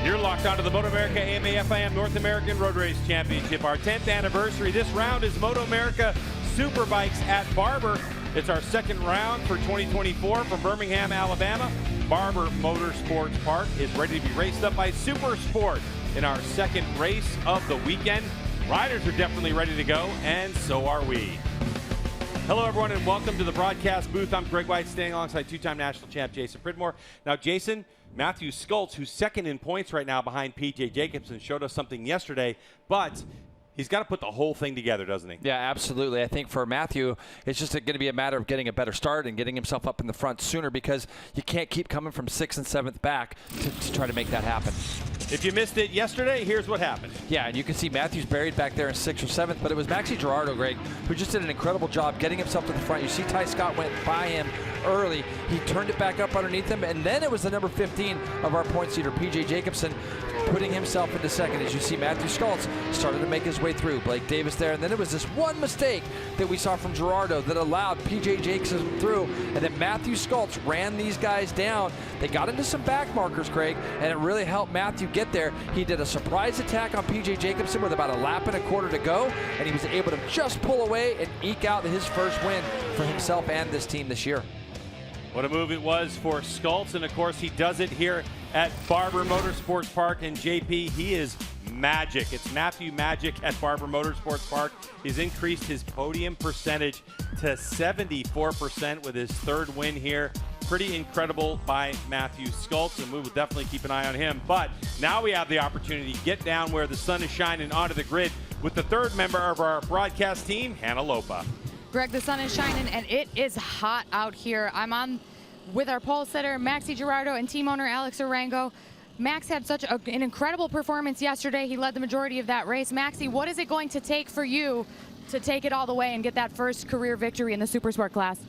You're locked onto the MotoAmerica AMA FIM North American Road Race Championship, our 10th anniversary. This round is MotoAmerica Superbikes at Barber. It's our second round for 2024 from Birmingham, Alabama. Barber Motorsports Park is ready to be raced up by Supersport in our second race of the weekend. Riders are definitely ready to go, and so are we. Hello, everyone, and welcome to the broadcast booth. I'm Greg White, standing alongside two-time national champ Jason Pridmore. Now, Jason, Matthew Skultz, who's second in points right now behind P.J. Jacobsen, showed us something yesterday, but he's got to put the whole thing together, doesn't he? Yeah, absolutely. I think for Matthew, it's just going to be a matter of getting a better start and getting himself up in the front sooner, because you can't keep coming from 6th and 7th back to try to make that happen. If you missed it yesterday, here's what happened. Yeah, and you can see Matthew's buried back there in 6th or 7th, but it was Maxi Girardo, Greg, who just did an incredible job getting himself to the front. You see Ty Scott went by him early. He turned it back up underneath him, and then it was the number 15 of our points leader, P.J. Jacobsen, putting himself into second. As you see, Matthew Skultz started to make his way through. Blake Davis there, and then it was this one mistake that we saw from Girardo that allowed P.J. Jacobsen through, and then Matthew Skultz ran these guys down. They got into some back markers, Craig, and it really helped Matthew get there. He did a surprise attack on P.J. Jacobsen with about a lap and a quarter to go, and he was able to just pull away and eke out his first win for himself and this team this year. What a move it was for Skultz, and of course he does it here at Barber Motorsports Park. And JP, he is magic. It's Matthew Magic at Barber Motorsports Park. He's increased his podium percentage to 74% with his third win here. Pretty incredible by Matthew Skultz, and we will definitely keep an eye on him. But now we have the opportunity to get down where the sun is shining onto the grid with the third member of our broadcast team, Hannah Lopa. Greg, the sun is shining, and it is hot out here. I'm on with our pole sitter, Maxi Girardo, and team owner Alex Arango. Max had such an incredible performance yesterday. He led the majority of that race. Maxi, what is it going to take for you to take it all the way and get that first career victory in the Supersport class?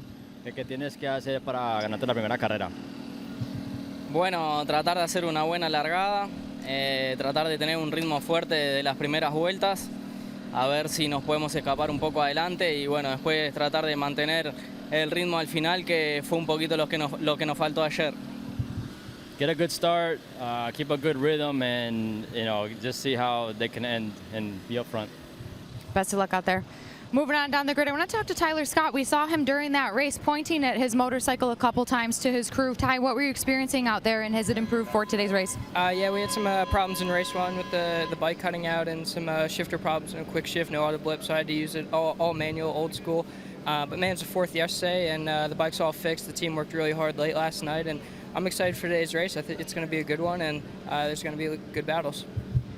¿Qué tienes que hacer para ganarte la primera carrera? Bueno, tratar de hacer una buena largada, tratar de tener un ritmo fuerte de las primeras vueltas, a ver si nos podemos escapar un poco adelante y bueno, después tratar de mantener el ritmo al final, que fue un poquito lo que nos faltó ayer. Get a good start, keep a good rhythm, and just see how they can end and be up front. Best of luck out there. Moving on down the grid, I want to talk to Tyler Scott. We saw him during that race pointing at his motorcycle a couple times to his crew. Ty, what were you experiencing out there, and has it improved for today's race? Yeah, we had some problems in race one with the bike cutting out and some shifter problems and a quick shift, no auto blip, so I had to use it all manual, old school. But managed the fourth yesterday, and the bike's all fixed. The team worked really hard late last night, and I'm excited for today's race. I think it's going to be a good one, and there's going to be good battles.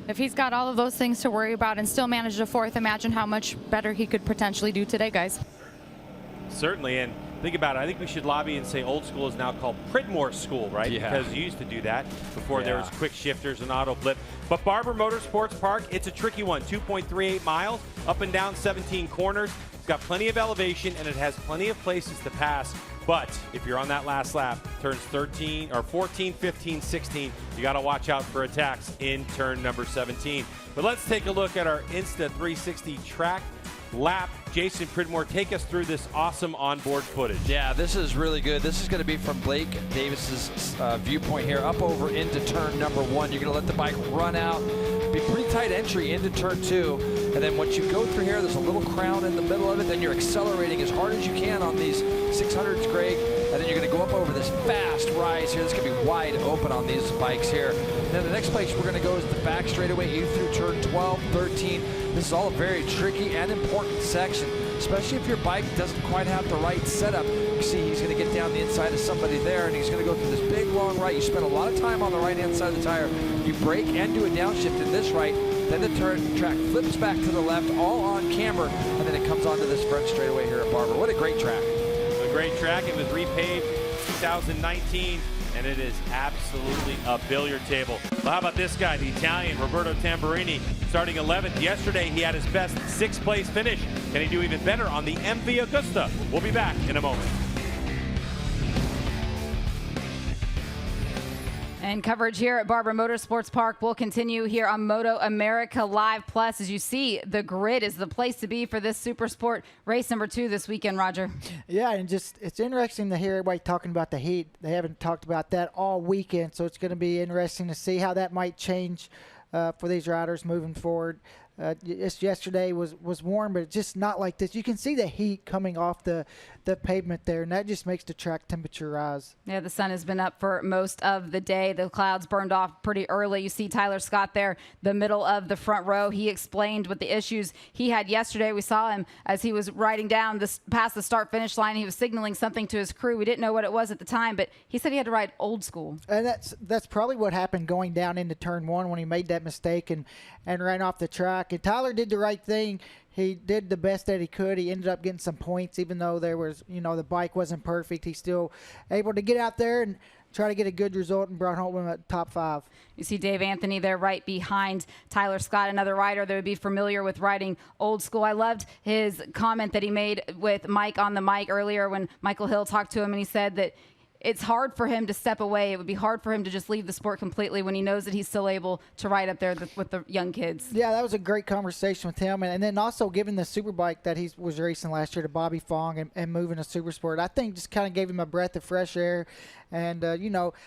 If he's got all of those things to worry about and still managed a fourth, imagine how much better he could potentially do today, guys. Certainly, and think about it. I think we should lobby and say old school is now called Pridmore School, right? Yeah. Because you used to do that before there was quick shifters and auto blip. But Barber Motorsports Park, it's a tricky one. 2.38 miles, up and down 17 corners. It's got plenty of elevation, and it has plenty of places to pass. But if you're on that last lap, turns 13 or 14, 15, 16, you got to watch out for attacks in turn number 17. But let's take a look at our Insta360 track lap. Jason Pridmore, take us through this awesome onboard footage. Yeah, this is really good. This is going to be from Blake Davis's viewpoint here, up over into turn number 1. You're going to let the bike run out. Be pretty tight entry into turn 2. And then once you go through here, there's a little crown in the middle of it. Then you're accelerating as hard as you can on these 600s, Greg. And then you're going to go up over this fast rise here. This is going to be wide open on these bikes here. And then the next place we're going to go is the back straightaway, 8 through turn 12, 13. This is all a very tricky and important section, especially if your bike doesn't quite have the right setup. You see he's going to get down the inside of somebody there, and he's going to go through this big long right. You spend a lot of time on the right-hand side of the tire. You brake and do a downshift in this right. Then the track flips back to the left, all on camber, and then it comes onto this front straightaway here at Barber. What a great track. A great track. It was repaved 2019, and it is absolutely a billiard table. Well, how about this guy, the Italian Roberto Tamburini, starting 11th. Yesterday, he had his best 6th place finish. Can he do even better on the MV Augusta? We'll be back in a moment. And coverage here at Barber Motorsports Park will continue here on MotoAmerica Live Plus. As you see, the grid is the place to be for this Supersport race number 2 this weekend, Roger. Yeah, and just it's interesting to hear everybody talking about the heat. They haven't talked about that all weekend, so it's going to be interesting to see how that might change for these riders moving forward. Yesterday was warm, but it's just not like this. You can see the heat coming off the pavement there, and that just makes the track temperature rise. Yeah, the sun has been up for most of the day. The clouds burned off pretty early. You see Tyler Scott there, the middle of the front row. He explained what the issues he had yesterday. We saw him as he was riding down past the start-finish line. He was signaling something to his crew. We didn't know what it was at the time, but he said he had to ride old school. And that's probably what happened going down into turn 1 when he made that mistake and ran off the track. And Tyler did the right thing. He did the best that he could. He ended up getting some points, even though there was, the bike wasn't perfect. He's still able to get out there and try to get a good result and brought home a top 5. You see Dave Anthony there right behind Tyler Scott, another rider that would be familiar with riding old school. I loved his comment that he made with Mike on the mic earlier when Michael Hill talked to him, and he said that it's hard for him to step away. It would be hard for him to just leave the sport completely when he knows that he's still able to ride up there with the young kids. Yeah, that was a great conversation with him. And then also giving the Superbike that he was racing last year to Bobby Fong and moving to Supersport, I think just kind of gave him a breath of fresh air. And,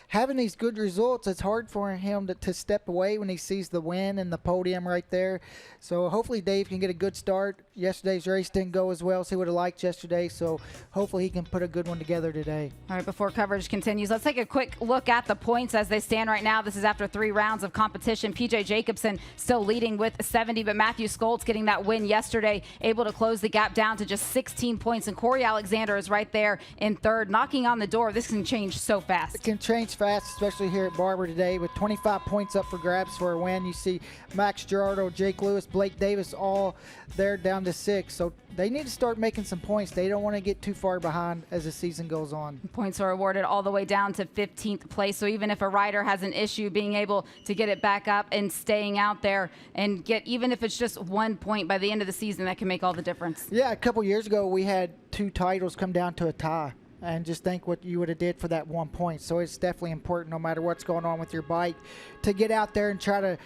having these good results, it's hard for him to step away when he sees the win and the podium right there. So hopefully Dave can get a good start. Yesterday's race didn't go as well as he would have liked yesterday, so hopefully he can put a good one together today. All right, before coverage continues, let's take a quick look at the points as they stand right now. This is after 3 rounds of competition. PJ Jacobson still leading with 70, but Matthew Skoltz getting that win yesterday, able to close the gap down to just 16 points, and Corey Alexander is right there in 3rd, knocking on the door. This can change so fast. It can change fast, especially here at Barber today with 25 points up for grabs for a win. You see Max Girardo, Jake Lewis, Blake Davis all there down to 6. So they need to start making some points. They don't want to get too far behind as the season goes on. Points are awarded all the way down to 15th place. So even if a rider has an issue, being able to get it back up and staying out there and get, even if it's just 1 point by the end of the season, that can make all the difference. Yeah, a couple years ago we had 2 titles come down to a tie. And just think what you would have did for that 1 point. So it's definitely important, no matter what's going on with your bike, to get out there and try to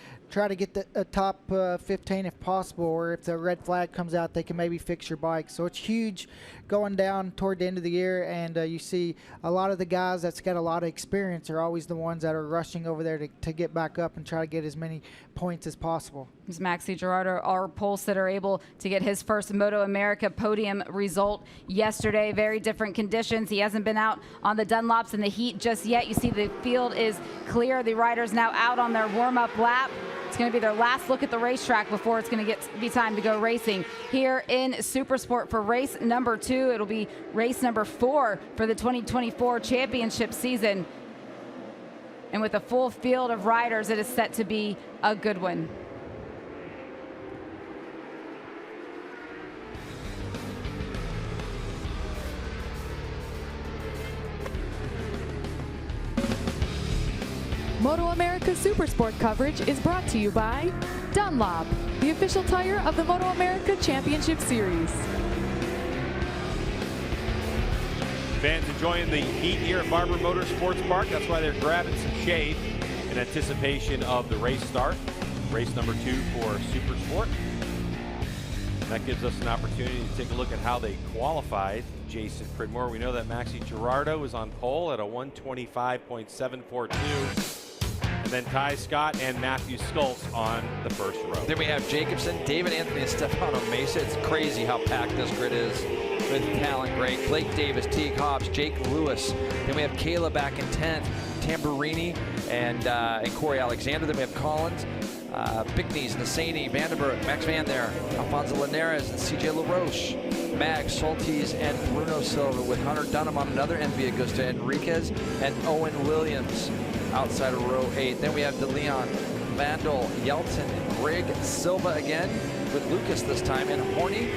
get the top 15 if possible, or if the red flag comes out, they can maybe fix your bike. So it's huge going down toward the end of the year, and you see a lot of the guys that's got a lot of experience are always the ones that are rushing over there to get back up and try to get as many points as possible. It's Maxi Girardo, our pole sitter, able to get his first MotoAmerica podium result yesterday. Very different conditions. He hasn't been out on the Dunlops in the heat just yet. You see the field is clear. The riders now out on their warm-up lap. It's going to be their last look at the racetrack before it's going to be time to go racing here in Supersport for race number 2. It'll be race number 4 for the 2024 championship season. And with a full field of riders, it is set to be a good one. MotoAmerica Supersport coverage is brought to you by Dunlop, the official tire of the MotoAmerica Championship Series. Fans enjoying the heat here at Barber Motorsports Park. That's why they're grabbing some shade in anticipation of the race start. Race number 2 for Supersport. And that gives us an opportunity to take a look at how they qualified. Jason Pridmore, we know that Maxi Girardo is on pole at a 125.742. And then Ty Scott and Matthew Skoltz on the first row. Then we have Jacobson, David Anthony, and Stefano Mesa. It's crazy how packed this grid is with talent. Great. Blake Davis, Teague Hobbs, Jake Lewis. Then we have Kayla back in 10th, Tamburini, and Corey Alexander. Then we have Collins, Bickneys, Nassani, Vandenberg, Max Van Der, Alfonso Linares, and CJ LaRoche. Mag, Soltis, and Bruno Silva, with Hunter Dunham on another MV Augusta, Enriquez, and Owen Williams outside of row 8. Then we have DeLeon, Vandal, Yelton, Greg Silva again, with Lucas this time, and Horney.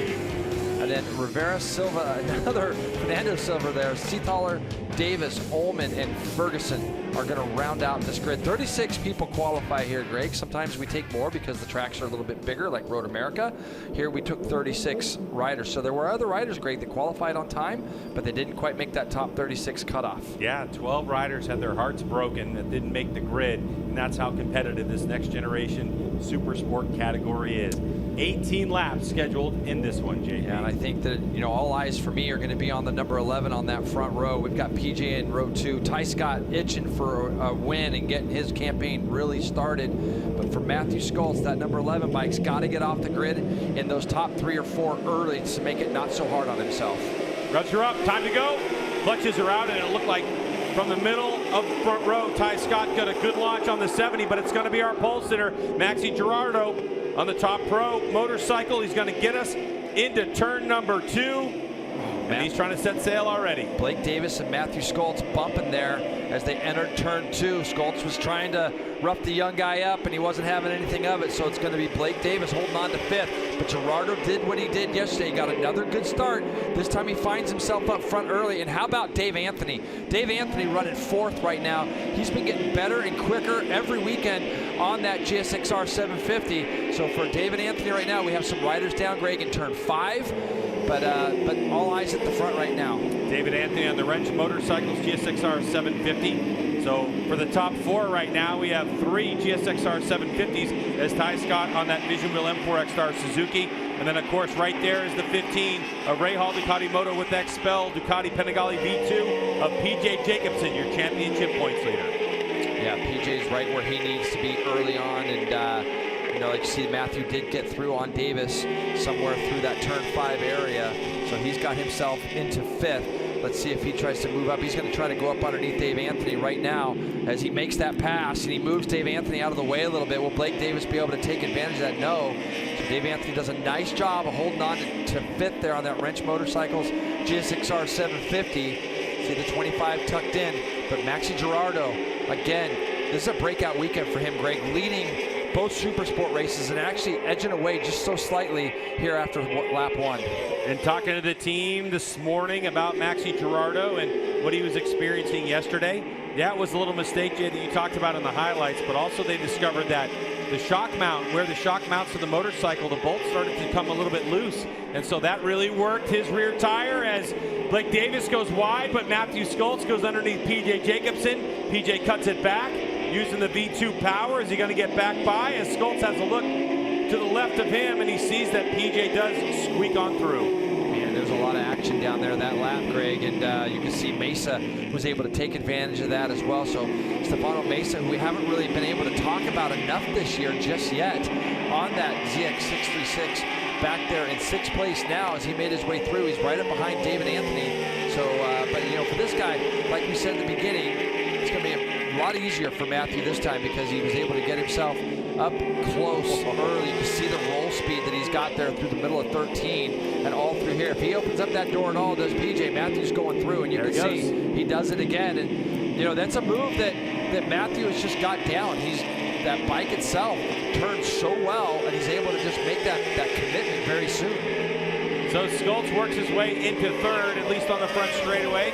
And then Rivera Silva, another Fernando Silva there, Seathaler, Davis, Ullman, and Ferguson are going to round out this grid. 36 people qualify here, Greg. Sometimes we take more because the tracks are a little bit bigger, like Road America. Here we took 36 riders. So there were other riders, Greg, that qualified on time, but they didn't quite make that top 36 cutoff. Yeah, 12 riders had their hearts broken that didn't make the grid, and that's how competitive this next generation Supersport category is. 18 laps scheduled in this one, JP. Yeah, and I think that, you know, all eyes for me are going to be on the number 11 on that front row. We've got PJ in row 2. Ty Scott itching for a win and getting his campaign really started. But for Matthew Schultz, that number 11 bike's got to get off the grid in those top 3 or 4 early to make it not so hard on himself. Ruts are up, time to go. Clutches are out, and it looked like from the middle of the front row, Ty Scott got a good launch on the 70, but it's going to be our pole sitter, Maxi Girardo, on the top pro motorcycle. He's going to get us into turn number 2, and he's trying to set sail already. Blake Davis and Matthew Schultz bumping there as they entered turn 2. Schultz was trying to rough the young guy up, and he wasn't having anything of it, so it's going to be Blake Davis holding on to 5th. But Girardo did what he did yesterday. He got another good start. This time he finds himself up front early. And how about Dave Anthony? Dave Anthony running 4th right now. He's been getting better and quicker every weekend on that GSXR 750. So for David Anthony right now, we have some riders down, Greg, in turn 5. But all eyes at the front right now. David Anthony on the Wrench Motorcycles GSXR 750. So for the top 4 right now, we have 3 GSXR 750s as Ty Scott on that Vision Wheel M4 X-Star Suzuki. And then, of course, right there is the 15 of Ray Hall Ducati Moto with Expel Ducati Panigale V2 of PJ Jacobson, your championship points leader. Yeah, PJ's right where he needs to be early on. And, you know, like you see, Matthew did get through on Davis somewhere through that turn 5 area. So he's got himself into 5th. Let's see if he tries to move up. He's going to try to go up underneath Dave Anthony right now as he makes that pass, and he moves Dave Anthony out of the way a little bit. Will Blake Davis be able to take advantage of that? No. So Dave Anthony does a nice job of holding on to 5th there on that Wrench Motorcycles GSXR 750. See the 25 tucked in, but Maxi Girardo, again, this is a breakout weekend for him, Greg, leading both Supersport races and actually edging away just so slightly here after lap 1. And talking to the team this morning about Maxi Girardo and what he was experiencing yesterday, yeah, it was a little mistake, Jay, that you talked about in the highlights, but also they discovered that the shock mount, where the shock mounts to the motorcycle, the bolt started to come a little bit loose. And so that really worked his rear tire as Blake Davis goes wide, but Matthew Schultz goes underneath PJ Jacobson. PJ cuts it back using the V2 power. Is he going to get back by? As Schultz has a look to the left of him, and he sees that PJ does squeak on through. Man, there's a lot of action down there that lap, Greg, and you can see Mesa was able to take advantage of that as well. So Stefano Mesa, who we haven't really been able to talk about enough this year just yet, on that ZX636, back there in 6th place now as he made his way through. He's right up behind David Anthony. So, but you know, for this guy, like we said at the beginning, it's going to be a lot easier for Matthew this time because he was able to get himself up close early. You can see the roll speed that he's got there through the middle of 13 and all through here. If he opens up that door at all, does PJ, Matthew's going through, and you can see he does it again. And you know, that's a move that Matthew has just got down. That bike itself turns so well, and he's able to just make that commitment very soon. So Schultz works his way into 3rd, at least on the front straightaway,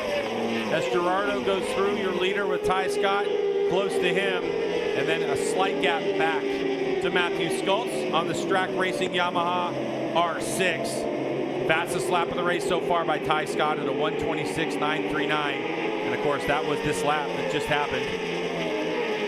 as Girardo goes through, your leader with Ty Scott close to him, and then a slight gap back to Matthew Schultz on the Strack Racing Yamaha R6. Fastest lap of the race so far by Ty Scott at a 1:26.939. And of course, that was this lap that just happened.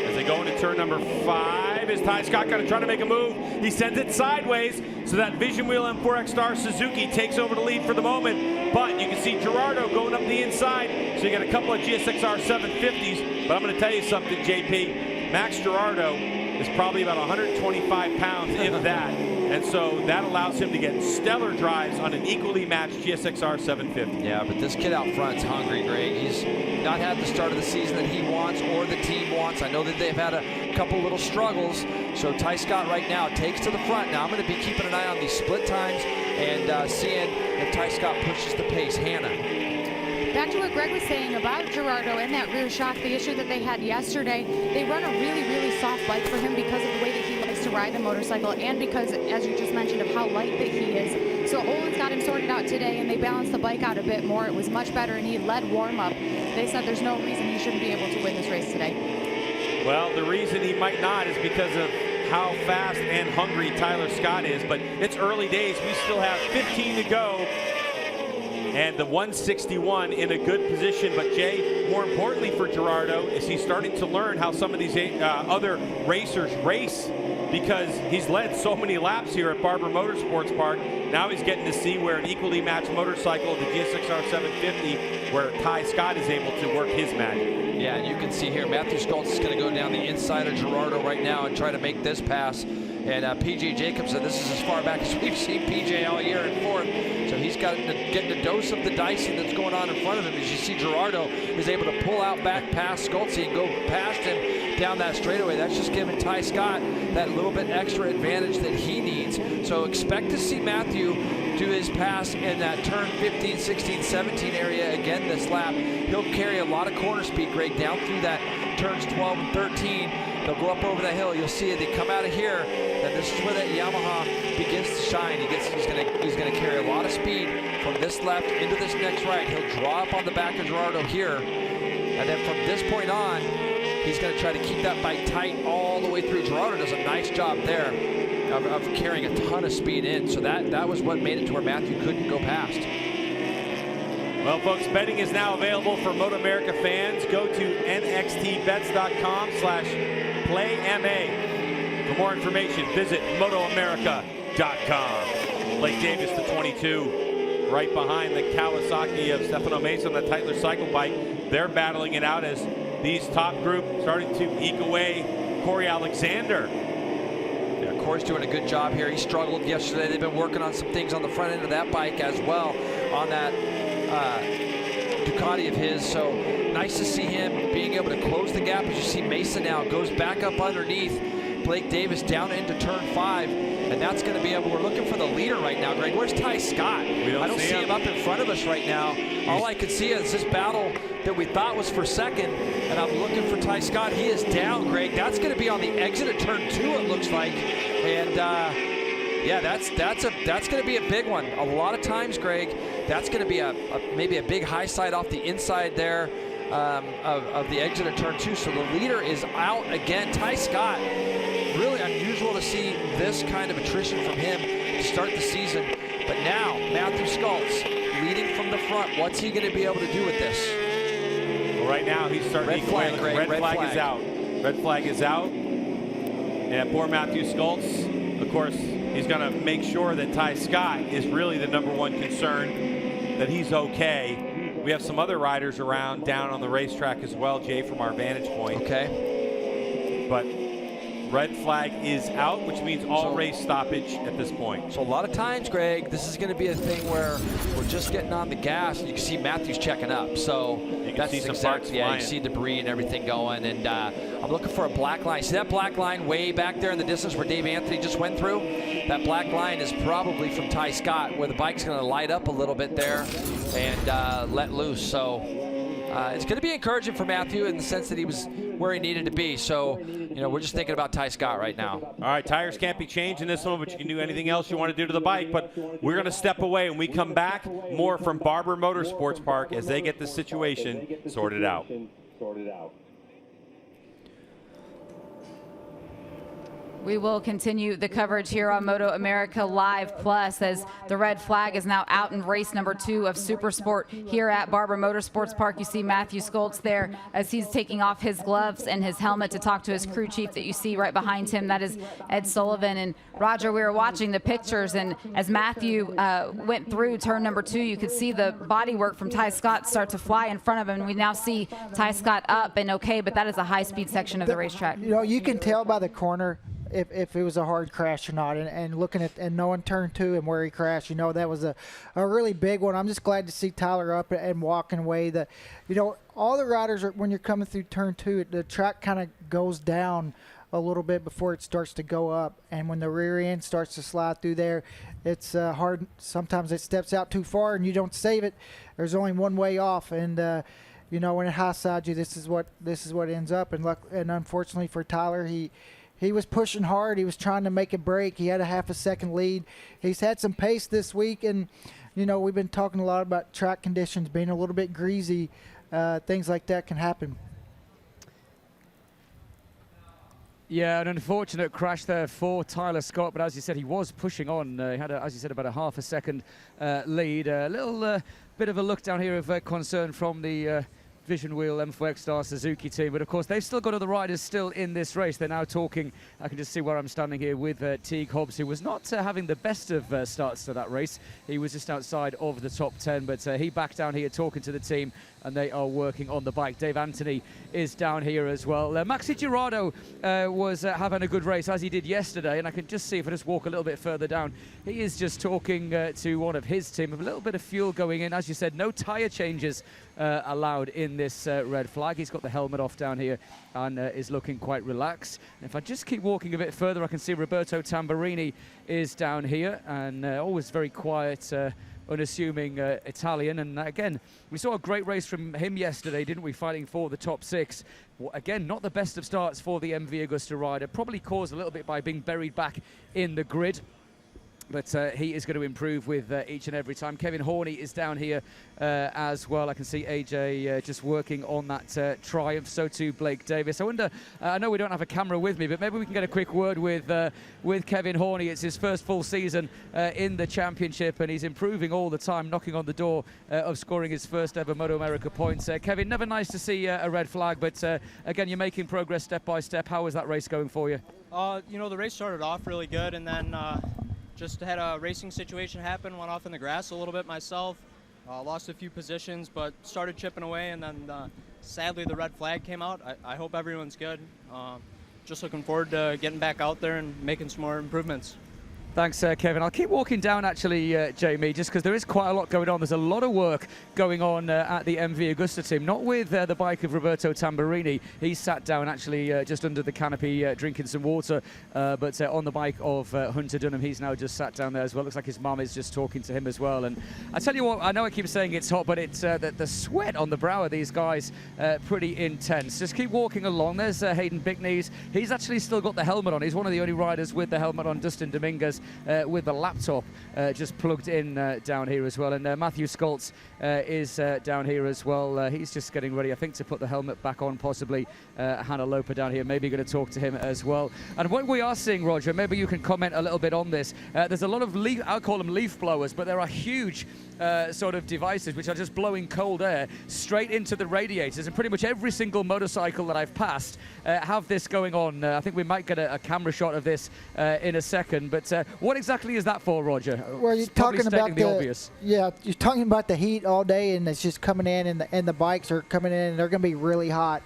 As they go into turn number 5, is Ty Scott going to try to make a move? He sends it sideways, so that Vision Wheel M4 X-Star Suzuki takes over the lead for the moment. But you can see Girardo going up the inside, so you get a couple of GSXR 750s. But I'm going to tell you something, JP. Max Girardo is probably about 125 pounds, if that. And so that allows him to get stellar drives on an equally matched GSXR 750. Yeah, but this kid out front's hungry, Greg. He's not had the start of the season that he wants or the team wants. I know that they've had a couple little struggles. So Ty Scott right now takes to the front. Now I'm going to be keeping an eye on these split times and seeing if Ty Scott pushes the pace. Hannah. Back to what Greg was saying about Girardo and that rear shock, the issue that they had yesterday. They run a really, really soft bike for him because of the way that he likes to ride the motorcycle, and because, as you just mentioned, of how light that he is. So Olin's got him sorted out today, and they balanced the bike out a bit more. It was much better, and he led warm-up. They said there's no reason he shouldn't be able to win this race today. Well, the reason he might not is because of how fast and hungry Tyler Scott is, but it's early days. We still have 15 to go, and the 161 in a good position. But Jay, more importantly for Gerardo, is he's starting to learn how some of these other racers race, because he's led so many laps here at Barber Motorsports Park. Now he's getting to see where an equally matched motorcycle, the GSX-R 750, where Ty Scott is able to work his magic. Yeah, and you can see here, Matthew Schultz is going to go down the inside of Gerardo right now and try to make this pass. And P.J. Jacobs said this is as far back as we've seen P.J. all year in fourth. So he's got getting a dose of the dicing that's going on in front of him. As you see, Gerardo is able to pull out back past Schultz and go past him down that straightaway. That's just giving Ty Scott that little bit extra advantage that he needs. So expect to see Matthew do his pass in that turn 15, 16, 17 area again this lap. He'll carry a lot of corner speed, Greg, down through that turns 12 and 13. They'll go up over the hill. You'll see it. They come out of here. And this is where that Yamaha begins to shine. He's gonna carry a lot of speed from this left into this next right. He'll draw up on the back of Gerardo here, and then from this point on, he's gonna try to keep that bike tight all the way through. Gerardo does a nice job there of carrying a ton of speed in. So that was what made it to where Matthew couldn't go past. Well, folks, betting is now available for MotoAmerica fans. Go to nxtbets.com/PlayMA. For more information, visit MotoAmerica.com. Blake Davis, the 22, right behind the Kawasaki of Stefano Mesa on the Tyler cycle bike. They're battling it out as these top group starting to eke away Corey Alexander. Yeah, Corey's doing a good job here. He struggled yesterday. They've been working on some things on the front end of that bike as well on that Ducati of his. So nice to see him being able to close the gap. As you see, Mesa now goes back up underneath Blake Davis down into turn 5, and that's going to be able. We're looking for the leader right now, Greg. Where's Ty Scott? I don't see him up in front of us right now. All I can see is this battle that we thought was for second, and I'm looking for Ty Scott. He is down, Greg. That's going to be on the exit of turn 2, it looks like, and yeah, that's going to be a big one. A lot of times, Greg, that's going to be maybe a big high side off the inside there of the exit of turn 2. So the leader is out again. Ty Scott, really unusual to see this kind of attrition from him to start the season. But now, Matthew Schultz leading from the front. What's he going to be able to do with this? Well, right now, he's starting red flag, to Greg, red flag is out. Red flag is out. And poor Matthew Schultz, of course, he's going to make sure that Ty Scott is really the #1 concern, that he's okay. We have some other riders around down on the racetrack as well, Jay, from our vantage point. Okay. But red flag is out, which means all race stoppage at this point. So a lot of times, Greg, this is going to be a thing where we're just getting on the gas, and you can see Matthew's checking up. So you can see some parts yeah, flying. you see debris and everything going. And I'm looking for a black line. See that black line way back there in the distance where Dave Anthony just went through? That black line is probably from Ty Scott, where the bike's going to light up a little bit there and let loose. So it's going to be encouraging for Matthew in the sense that he was where he needed to be. So, you know, we're just thinking about Ty Scott right now. All right, tires can't be changed in this one, but you can do anything else you want to do to the bike. But we're going to step away. When we come back, more from Barber Motorsports Park as they get the situation sorted out. We will continue the coverage here on MotoAmerica Live Plus as the red flag is now out in race number 2 of Supersport here at Barber Motorsports Park. You see Matthew Schultz there as he's taking off his gloves and his helmet to talk to his crew chief that you see right behind him. That is Ed Sullivan. And Roger, we were watching the pictures, and as Matthew went through turn number 2, you could see the bodywork from Ty Scott start to fly in front of him. We now see Ty Scott up and okay, but that is a high-speed section of the racetrack. You know, you can tell by the corner if it was a hard crash or not, and looking at and knowing turn 2 and where he crashed, you know, that was a really big one. I'm just glad to see Tyler up and walking away. You know, all the riders are, when you're coming through turn 2, the track kind of goes down a little bit before it starts to go up, and when the rear end starts to slide through there, it's hard. Sometimes it steps out too far and you don't save it. There's only one way off, and you know, when it high sides you, this is what ends up. And unfortunately for Tyler, he he was pushing hard. He was trying to make a break. He had a half a second lead. He's had some pace this week, and you know, we've been talking a lot about track conditions being a little bit greasy. Things like that can happen. Yeah, an unfortunate crash there for Tyler Scott, but as you said, he was pushing on. He had, as you said, about a half a second lead. A little bit of a look down here of concern from the Vision Wheel M4 Star Suzuki team, but of course they've still got other riders still in this race. They're now talking, I can just see where I'm standing here with Teague Hobbs, who was not having the best of starts to that race. He was just outside of the top 10, but he back down here talking to the team, and they are working on the bike. Dave Anthony is down here as well. Maxi Girardo was having a good race, as he did yesterday, and I can just see, if I just walk a little bit further down, he is just talking to one of his team of a little bit of fuel going in. As you said, no tyre changes allowed in this red flag. He's got the helmet off down here and is looking quite relaxed. And if I just keep walking a bit further, I can see Roberto Tamburini is down here, and always very quiet, unassuming Italian. And again, we saw a great race from him yesterday, didn't we, fighting for the top 6. Well, again, not the best of starts for the MV Agusta rider, probably caused a little bit by being buried back in the grid. But he is going to improve with each and every time. Kevin Horney is down here as well. I can see AJ just working on that Triumph. So too Blake Davis. I wonder, I know we don't have a camera with me, but maybe we can get a quick word with Kevin Horney. It's his first full season in the championship, and he's improving all the time, knocking on the door of scoring his first ever MotoAmerica points. Kevin, never nice to see a red flag, but again, you're making progress step by step. How was that race going for you? You know, the race started off really good, and then just had a racing situation happen, went off in the grass a little bit myself, lost a few positions, but started chipping away, and then sadly the red flag came out. I hope everyone's good. Just looking forward to getting back out there and making some more improvements. Thanks, Kevin. I'll keep walking down, actually, Jamie, just because there is quite a lot going on. There's a lot of work going on at the MV Agusta team, not with the bike of Roberto Tamburini. He's sat down, actually, just under the canopy, drinking some water, but on the bike of Hunter Dunham, he's now just sat down there as well. Looks like his mum is just talking to him as well. And I tell you what, I know I keep saying it's hot, but it's the sweat on the brow of these guys, pretty intense. Just keep walking along. There's Hayden Bickneys. He's actually still got the helmet on. He's one of the only riders with the helmet on. Dustin Dominguez with the laptop just plugged in down here as well. And Matthew Skoltz is down here as well. He's just getting ready, I think, to put the helmet back on, possibly. Hannah Loper down here, maybe going to talk to him as well. And what we are seeing, Roger, maybe you can comment a little bit on this. There's a lot of leaf, I'll call them leaf blowers, but there are huge sort of devices which are just blowing cold air straight into the radiators. And pretty much every single motorcycle that I've passed have this going on. I think we might get a camera shot of this in a second. But what exactly is that for, Roger? Well, you're talking about the obvious. Yeah, you're talking about the heat all day, and it's just coming in, and the bikes are coming in, and they're going to be really hot.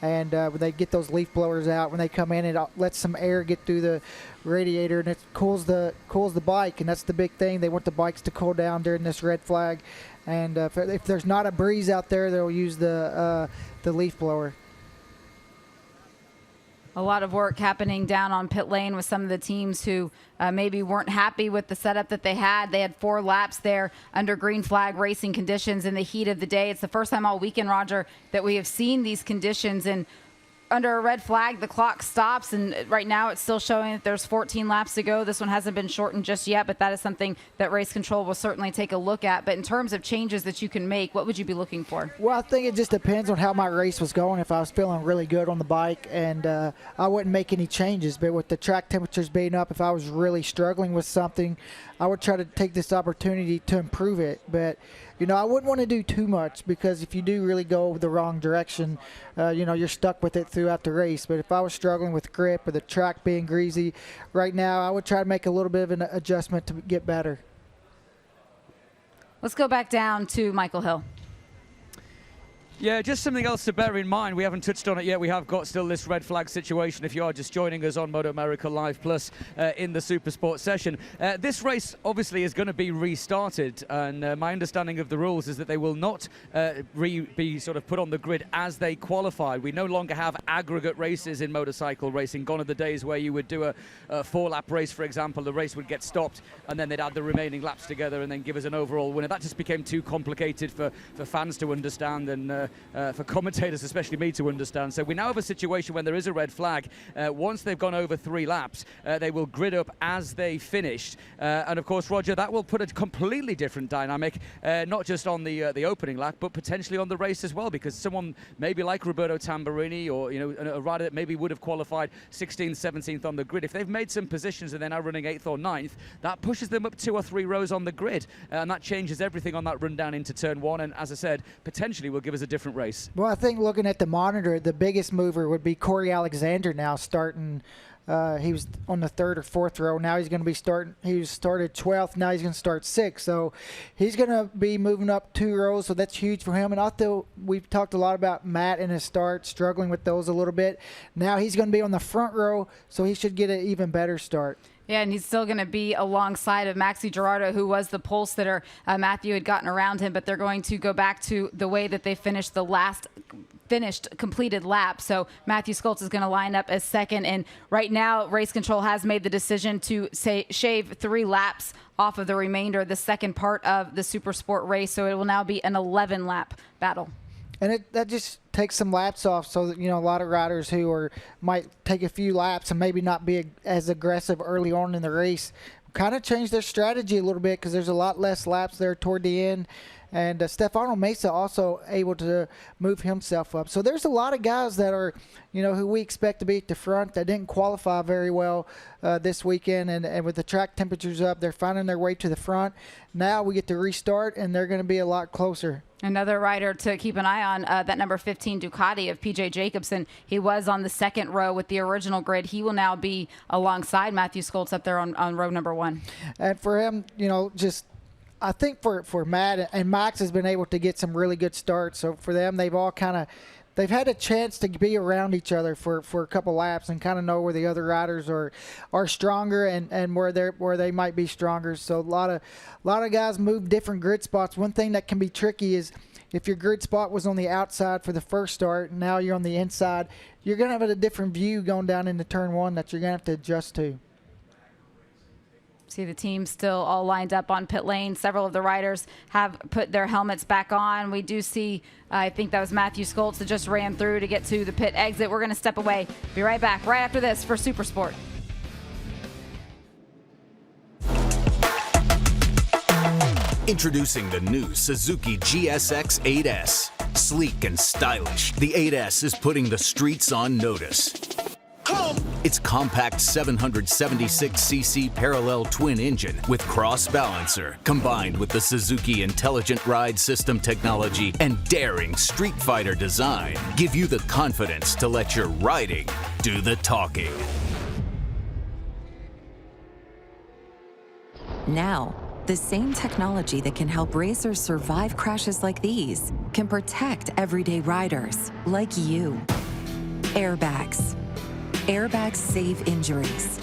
And when they get those leaf blowers out, when they come in, it lets some air get through the radiator, and it cools the bike. And that's the big thing. They want the bikes to cool down during this red flag. And if there's not a breeze out there, they'll use the leaf blower. A lot of work happening down on pit lane with some of the teams who maybe weren't happy with the setup that they had. They had 4 laps there under green flag racing conditions in the heat of the day. It's the first time all weekend, Roger, that we have seen these conditions. And under a red flag, the clock stops, and right now it's still showing that there's 14 laps to go. This one hasn't been shortened just yet, but that is something that race control will certainly take a look at. But in terms of changes that you can make, what would you be looking for? Well, I think it just depends on how my race was going. If I was feeling really good on the bike, and I wouldn't make any changes. But with the track temperatures being up, if I was really struggling with something, I would try to take this opportunity to improve it. But you know, I wouldn't want to do too much, because if you do really go the wrong direction, you know, you're stuck with it throughout the race. But if I was struggling with grip or the track being greasy right now, I would try to make a little bit of an adjustment to get better. Let's go back down to Michael Hill. Yeah, just something else to bear in mind. We haven't touched on it yet. We have got still this red flag situation if you are just joining us on MotoAmerica Live Plus in the Supersport session. This race obviously is going to be restarted, and my understanding of the rules is that they will not be sort of put on the grid as they qualified. We no longer have aggregate races in motorcycle racing. Gone are the days where you would do a 4-lap race, for example. The race would get stopped, and then they'd add the remaining laps together and then give us an overall winner. That just became too complicated for fans to understand, and for commentators, especially me, to understand. So we now have a situation when there is a red flag. Once they've gone over 3 laps, they will grid up as they finished. And of course, Roger, that will put a completely different dynamic, not just on the opening lap, but potentially on the race as well, because someone maybe like Roberto Tamburini, or a rider that maybe would have qualified 16th, 17th on the grid, if they've made some positions and they're now running 8th or 9th, that pushes them up 2 or 3 rows on the grid, and that changes everything on that run down into turn 1, and as I said, potentially will give us a different race. Well, I think looking at the monitor, the biggest mover would be Corey Alexander now starting. He was on the 3rd or 4th row. Now he's going to be starting. He started 12th. Now he's going to start 6th. So he's going to be moving up 2 rows. So that's huge for him. And I thought we've talked a lot about Matt in his start, struggling with those a little bit. Now he's going to be on the front row, so he should get an even better start. Yeah, and he's still going to be alongside of Maxi Gerardo, who was the pole sitter. Matthew had gotten around him, but they're going to go back to the way that they finished the last completed lap. So Matthew Skoltz is going to line up as second. And right now, Race Control has made the decision to shave 3 laps off of the remainder of the second part of the Supersport race. So it will now be an 11-lap battle. And that just takes some laps off, so that, a lot of riders who might take a few laps and maybe not be as aggressive early on in the race kind of change their strategy a little bit, because there's a lot less laps there toward the end. And Stefano Mesa also able to move himself up. So there's a lot of guys that are, who we expect to be at the front that didn't qualify very well this weekend. And with the track temperatures up, they're finding their way to the front. Now we get to restart, and they're going to be a lot closer. Another rider to keep an eye on, that number 15 Ducati of PJ Jacobson. He was on the 2nd row with the original grid. He will now be alongside Matthew Skoltz up there on row number 1. And for him, I think for Matt and Max has been able to get some really good starts. So for them, they've had a chance to be around each other for a couple laps and kind of know where the other riders are stronger and where they might be stronger. So a lot of guys move different grid spots. One thing that can be tricky is if your grid spot was on the outside for the first start, and now you're on the inside, you're going to have a different view going down into turn 1 that you're going to have to adjust to. See the team still all lined up on pit lane. Several of the riders have put their helmets back on. We do see, I think that was Matthew Skoltz that just ran through to get to the pit exit. We're going to step away. Be right back right after this for Supersport. Introducing the new Suzuki GSX 8S. Sleek and stylish, the 8S is putting the streets on notice. Its compact 776cc parallel twin engine with cross balancer, combined with the Suzuki Intelligent Ride System technology and daring Street Fighter design, give you the confidence to let your riding do the talking. Now, the same technology that can help racers survive crashes like these can protect everyday riders like you. Airbags. Airbags save injuries.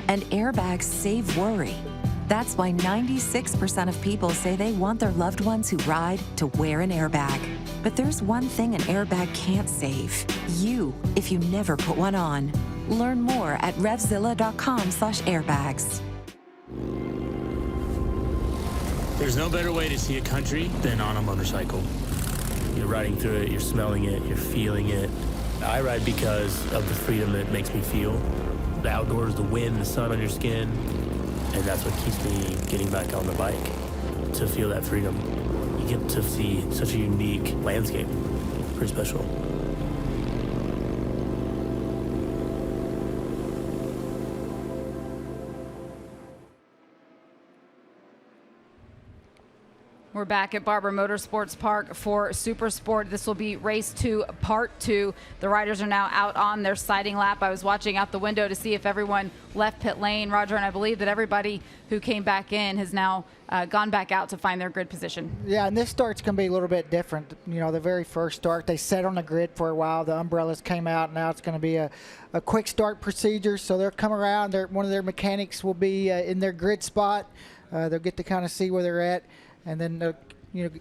And airbags save worry. That's why 96% of people say they want their loved ones who ride to wear an airbag. But there's one thing an airbag can't save. You, if you never put one on. Learn more at revzilla.com/airbags. There's no better way to see a country than on a motorcycle. You're riding through it, you're smelling it, you're feeling it. I ride because of the freedom that it makes me feel. The outdoors, the wind, the sun on your skin, and that's what keeps me getting back on the bike, to feel that freedom. You get to see such a unique landscape. Pretty special. We're back at Barber Motorsports Park for Supersport. This will be race 2, part 2. The riders are now out on their sighting lap. I was watching out the window to see if everyone left pit lane, Roger, and I believe that everybody who came back in has now gone back out to find their grid position. Yeah, and this start's going to be a little bit different. The very first start, they sat on the grid for a while. The umbrellas came out. Now it's going to be a quick start procedure. So they'll come around. One of their mechanics will be in their grid spot. They'll get to kind of see where they're at. And then,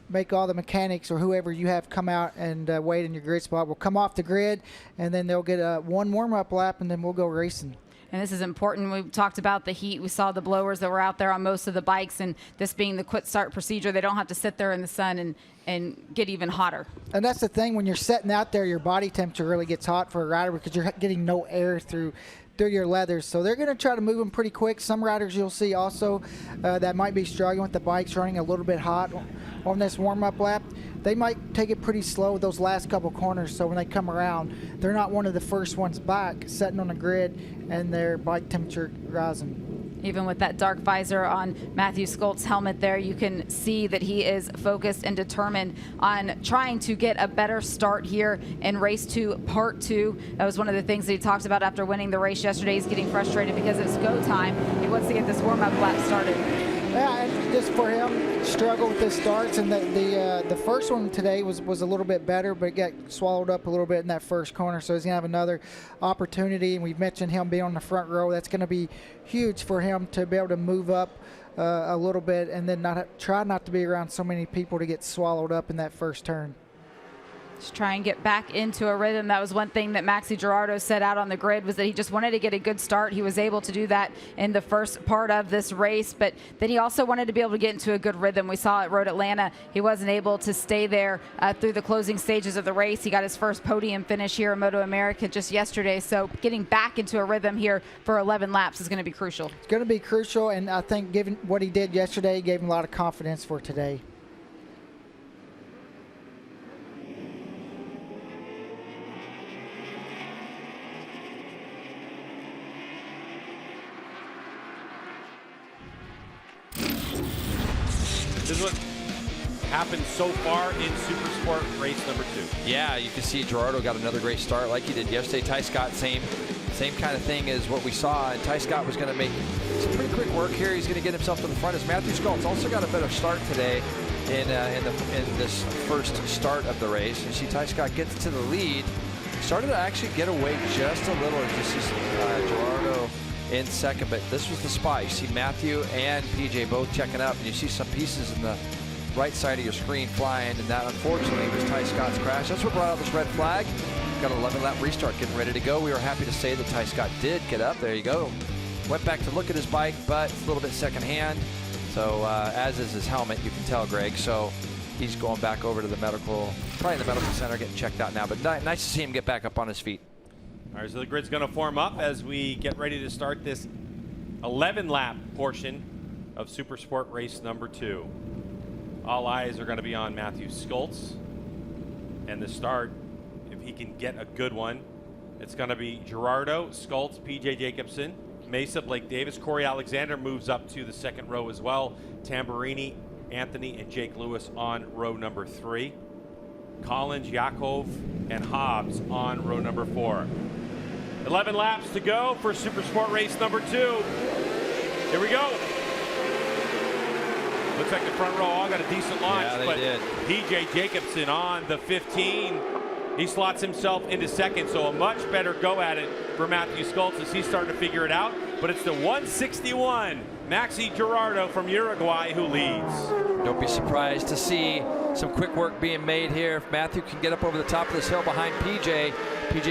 make all the mechanics or whoever you have come out and wait in your grid spot. We'll come off the grid, and then they'll get one warm-up lap, and then we'll go racing. And this is important. We talked about the heat. We saw the blowers that were out there on most of the bikes, and this being the quit start procedure, they don't have to sit there in the sun and get even hotter. And that's the thing, when you're sitting out there, your body temperature really gets hot for a rider because you're getting no air through your leathers. So they're going to try to move them pretty quick. Some riders you'll see also that might be struggling with the bikes running a little bit hot on this warm-up lap. They might take it pretty slow with those last couple corners, so when they come around, they're not one of the first ones back, sitting on the grid and their bike temperature rising. Even with that dark visor on Matthew Skolt's helmet there, you can see that he is focused and determined on trying to get a better start here in race 2, part 2. That was one of the things that he talked about after winning the race yesterday. He's getting frustrated because it's go time. He wants to get this warm-up lap started. Yeah, and just for him, struggle with his starts, and the first one today was a little bit better, but got swallowed up a little bit in that first corner, so he's going to have another opportunity, and we've mentioned him being on the front row. That's going to be huge for him to be able to move up a little bit and then try not to be around so many people to get swallowed up in that first turn. Just try and get back into a rhythm. That was one thing that Maxi Girardo said out on the grid, was that he just wanted to get a good start. He was able to do that in the first part of this race, but then he also wanted to be able to get into a good rhythm. We saw at Road Atlanta, he wasn't able to stay there through the closing stages of the race. He got his first podium finish here in MotoAmerica just yesterday, so getting back into a rhythm here for 11 laps is going to be crucial. It's going to be crucial, and I think given what he did yesterday, gave him a lot of confidence for today. This is what happened so far in Supersport race number 2. Yeah, you can see Girardo got another great start like he did yesterday. Ty Scott, same kind of thing as what we saw. And Ty Scott was going to make some pretty quick work here. He's going to get himself to the front. As Matthew Skolt's also got a better start today in this first start of the race. You see Ty Scott gets to the lead. Started to actually get away just a little. You see Girardo in second, but this was the spot. You see Matthew and PJ both checking up, and you see some pieces in the right side of your screen flying, and that unfortunately was Ty Scott's crash. That's what brought out this red flag. Got an 11-lap restart getting ready to go. We were happy to say that Ty Scott did get up. There you go. Went back to look at his bike, but it's a little bit secondhand. So as is his helmet, you can tell, Greg. So he's going back over to the probably the medical center, getting checked out now. But nice to see him get back up on his feet. All right, so the grid's going to form up as we get ready to start this 11-lap portion of Supersport race number 2. All eyes are going to be on Matthew Skolt's. And the start, if he can get a good one, it's going to be Girardo, Skolt's, PJ Jacobsen, Mesa, Blake Davis. Corey Alexander moves up to the second row as well. Tamburini, Anthony, and Jake Lewis on row number 3. Collins, Yakov, and Hobbs on row number 4. 11 laps to go for Supersport race number 2. Here we go. Looks like the front row all got a decent launch, yeah, but did. PJ Jacobsen on the 15. He slots himself into second, so a much better go at it for Matthew Skolt's as he's starting to figure it out. But it's the 161 Maxi Girardo from Uruguay who leads. Don't be surprised to see some quick work being made here. If Matthew can get up over the top of this hill behind PJ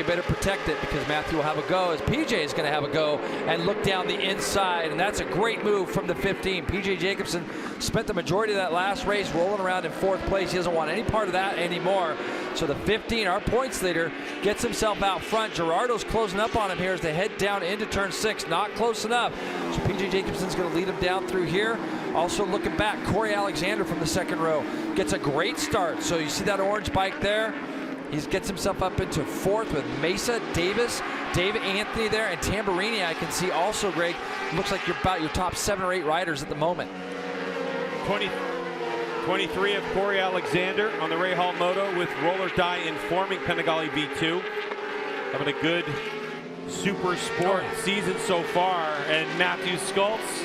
better protect it, because Matthew will have a go as PJ is going to have a go and look down the inside, and that's a great move from the 15. PJ Jacobsen spent the majority of that last race rolling around in 4th place. He doesn't want any part of that anymore. So the 15, our points leader, gets himself out front. Girardo's closing up on him here as they head down into turn 6. Not close enough. So PJ Jacobsen's going to lead him down through here. Also looking back, Corey Alexander from the second row gets a great start. So you see that orange bike there? He gets himself up into 4th with Mesa, Davis, David Anthony there, and Tamburini I can see also, Greg. Looks like you're about your top 7 or 8 riders at the moment. 23 of Corey Alexander on the Ray Hall Moto with Roller Die informing Panigale V2. Having a good Supersport season so far, and Matthew Skolt's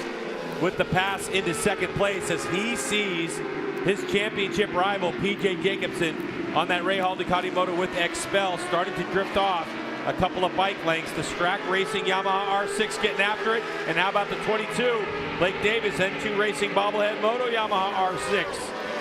with the pass into second place as he sees his championship rival PJ Jacobsen on that Ray Hall Ducati Moto with Expel starting to drift off a couple of bike lengths. The Strack Racing Yamaha R6 getting after it. And how about the 22? Blake Davis, N2 Racing Bobblehead Moto Yamaha R6.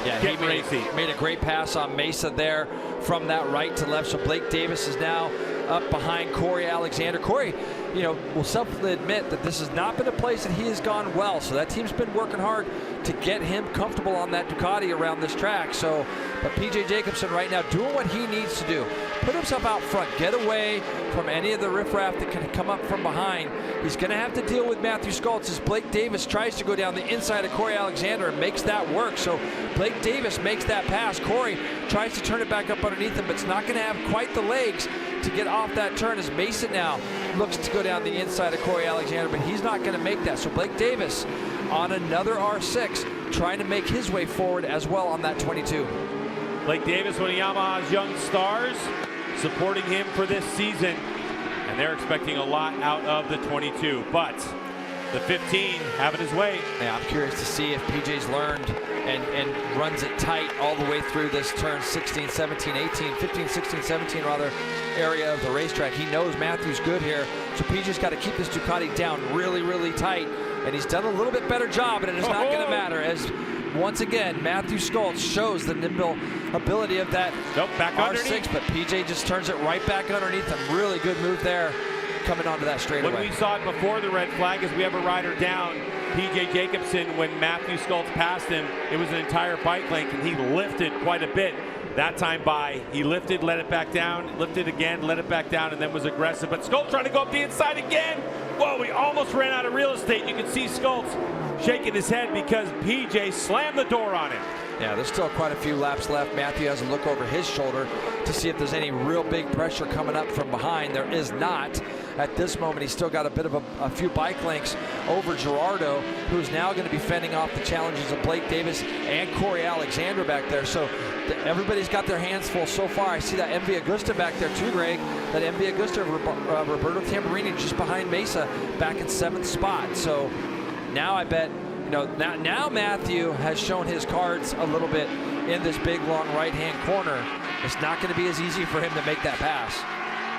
Yeah, he made a great pass on Mesa there from that right to left. So Blake Davis is now up behind Corey Alexander. Corey, you know, will selfly admit that this has not been a place that he has gone well. So that team's been working hard to get him comfortable on that Ducati around this track. So, but PJ Jacobsen right now doing what he needs to do. Put himself out front, get away from any of the riffraff that can come up from behind. He's going to have to deal with Matthew Skoltz as Blake Davis tries to go down the inside of Corey Alexander and makes that work. So Blake Davis makes that pass. Corey tries to turn it back up underneath him, but it's not going to have quite the legs to get off that turn as Mason now looks to go down the inside of Corey Alexander, but he's not going to make that. So Blake Davis on another R6 trying to make his way forward as well on that 22. Blake Davis, one of Yamaha's young stars, supporting him for this season, and they're expecting a lot out of the 22, but the 15 having his way. Yeah, I'm curious to see if PJ's learned and runs it tight all the way through this turn 16, 17, 18, 15, 16, 17 rather area of the racetrack. He knows Matthew's good here, so PJ's got to keep this Ducati down really, really tight, and he's done a little bit better job, and it is not going to matter as once again Matthew Skoltz shows the nimble ability of that back R6, underneath. but PJ just turns it right back underneath him. Really good move there coming onto that straightaway. When we saw it before the red flag is we have a rider down, PJ Jacobsen, when Matthew Skoltz passed him, it was an entire bike length, and he lifted quite a bit. That time by, he lifted, let it back down, lifted again, let it back down, and then was aggressive. But Skoltz trying to go up the inside again. Whoa, we almost ran out of real estate. You can see Skoltz shaking his head because PJ slammed the door on him. Yeah, there's still quite a few laps left. Matthew has a look over his shoulder to see if there's any real big pressure coming up from behind. There is not. At this moment, he's still got a bit of a few bike lengths over Gerardo, who's now going to be fending off the challenges of Blake Davis and Corey Alexander back there. So everybody's got their hands full so far. I see that MV Agusta back there too, Greg. That MV Agusta, Roberto Tamburini just behind Mesa back in 7th spot. So now I bet, you know, now Matthew has shown his cards a little bit in this big, long right-hand corner. It's not going to be as easy for him to make that pass.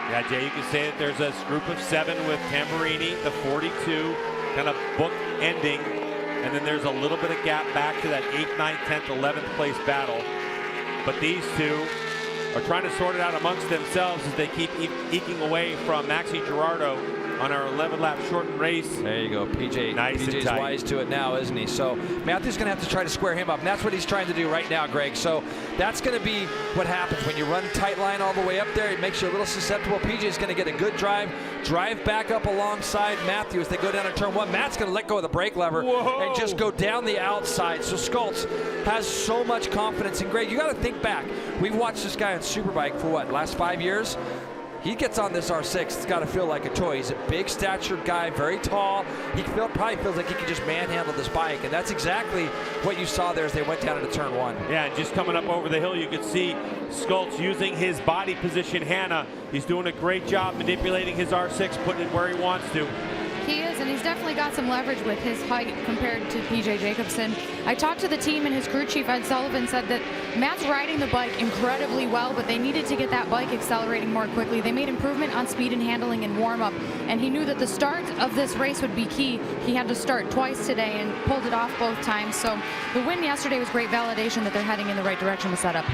Yeah, Jay, you can say that there's a group of 7 with Tamburini, the 42, kind of book ending, and then there's a little bit of gap back to that 8th, 9th, 10th, 11th place battle. But these two are trying to sort it out amongst themselves as they keep eking away from Maxi Gerardo on our 11-lap shortened race. There you go, PJ. PJ's tight. wise to it now, isn't he? So Matthew's going to have to try to square him up, and that's what he's trying to do right now, Greg. So that's going to be what happens when you run tight line all the way up there. It makes you a little susceptible. PJ's going to get a good drive back up alongside Matthew as they go down to turn 1. Matt's going to let go of the brake lever and just go down the outside. So Skoltz has so much confidence. And Greg, you got to think back. We've watched this guy on Superbike for what, last 5 years? He gets on this R6, it's got to feel like a toy. He's a big statured guy, very tall. He probably feels like he can just manhandle this bike, and that's exactly what you saw there as they went down into turn 1. Yeah, and just coming up over the hill, you could see Skoltz using his body position, Hannah. He's doing a great job manipulating his R6, putting it where he wants to. He is, and he's definitely got some leverage with his height compared to PJ Jacobsen. I talked to the team, and his crew chief, Ed Sullivan, said that Matt's riding the bike incredibly well, but they needed to get that bike accelerating more quickly. They made improvement on speed and handling in warm-up, and he knew that the start of this race would be key. He had to start twice today and pulled it off both times. So the win yesterday was great validation that they're heading in the right direction with setup.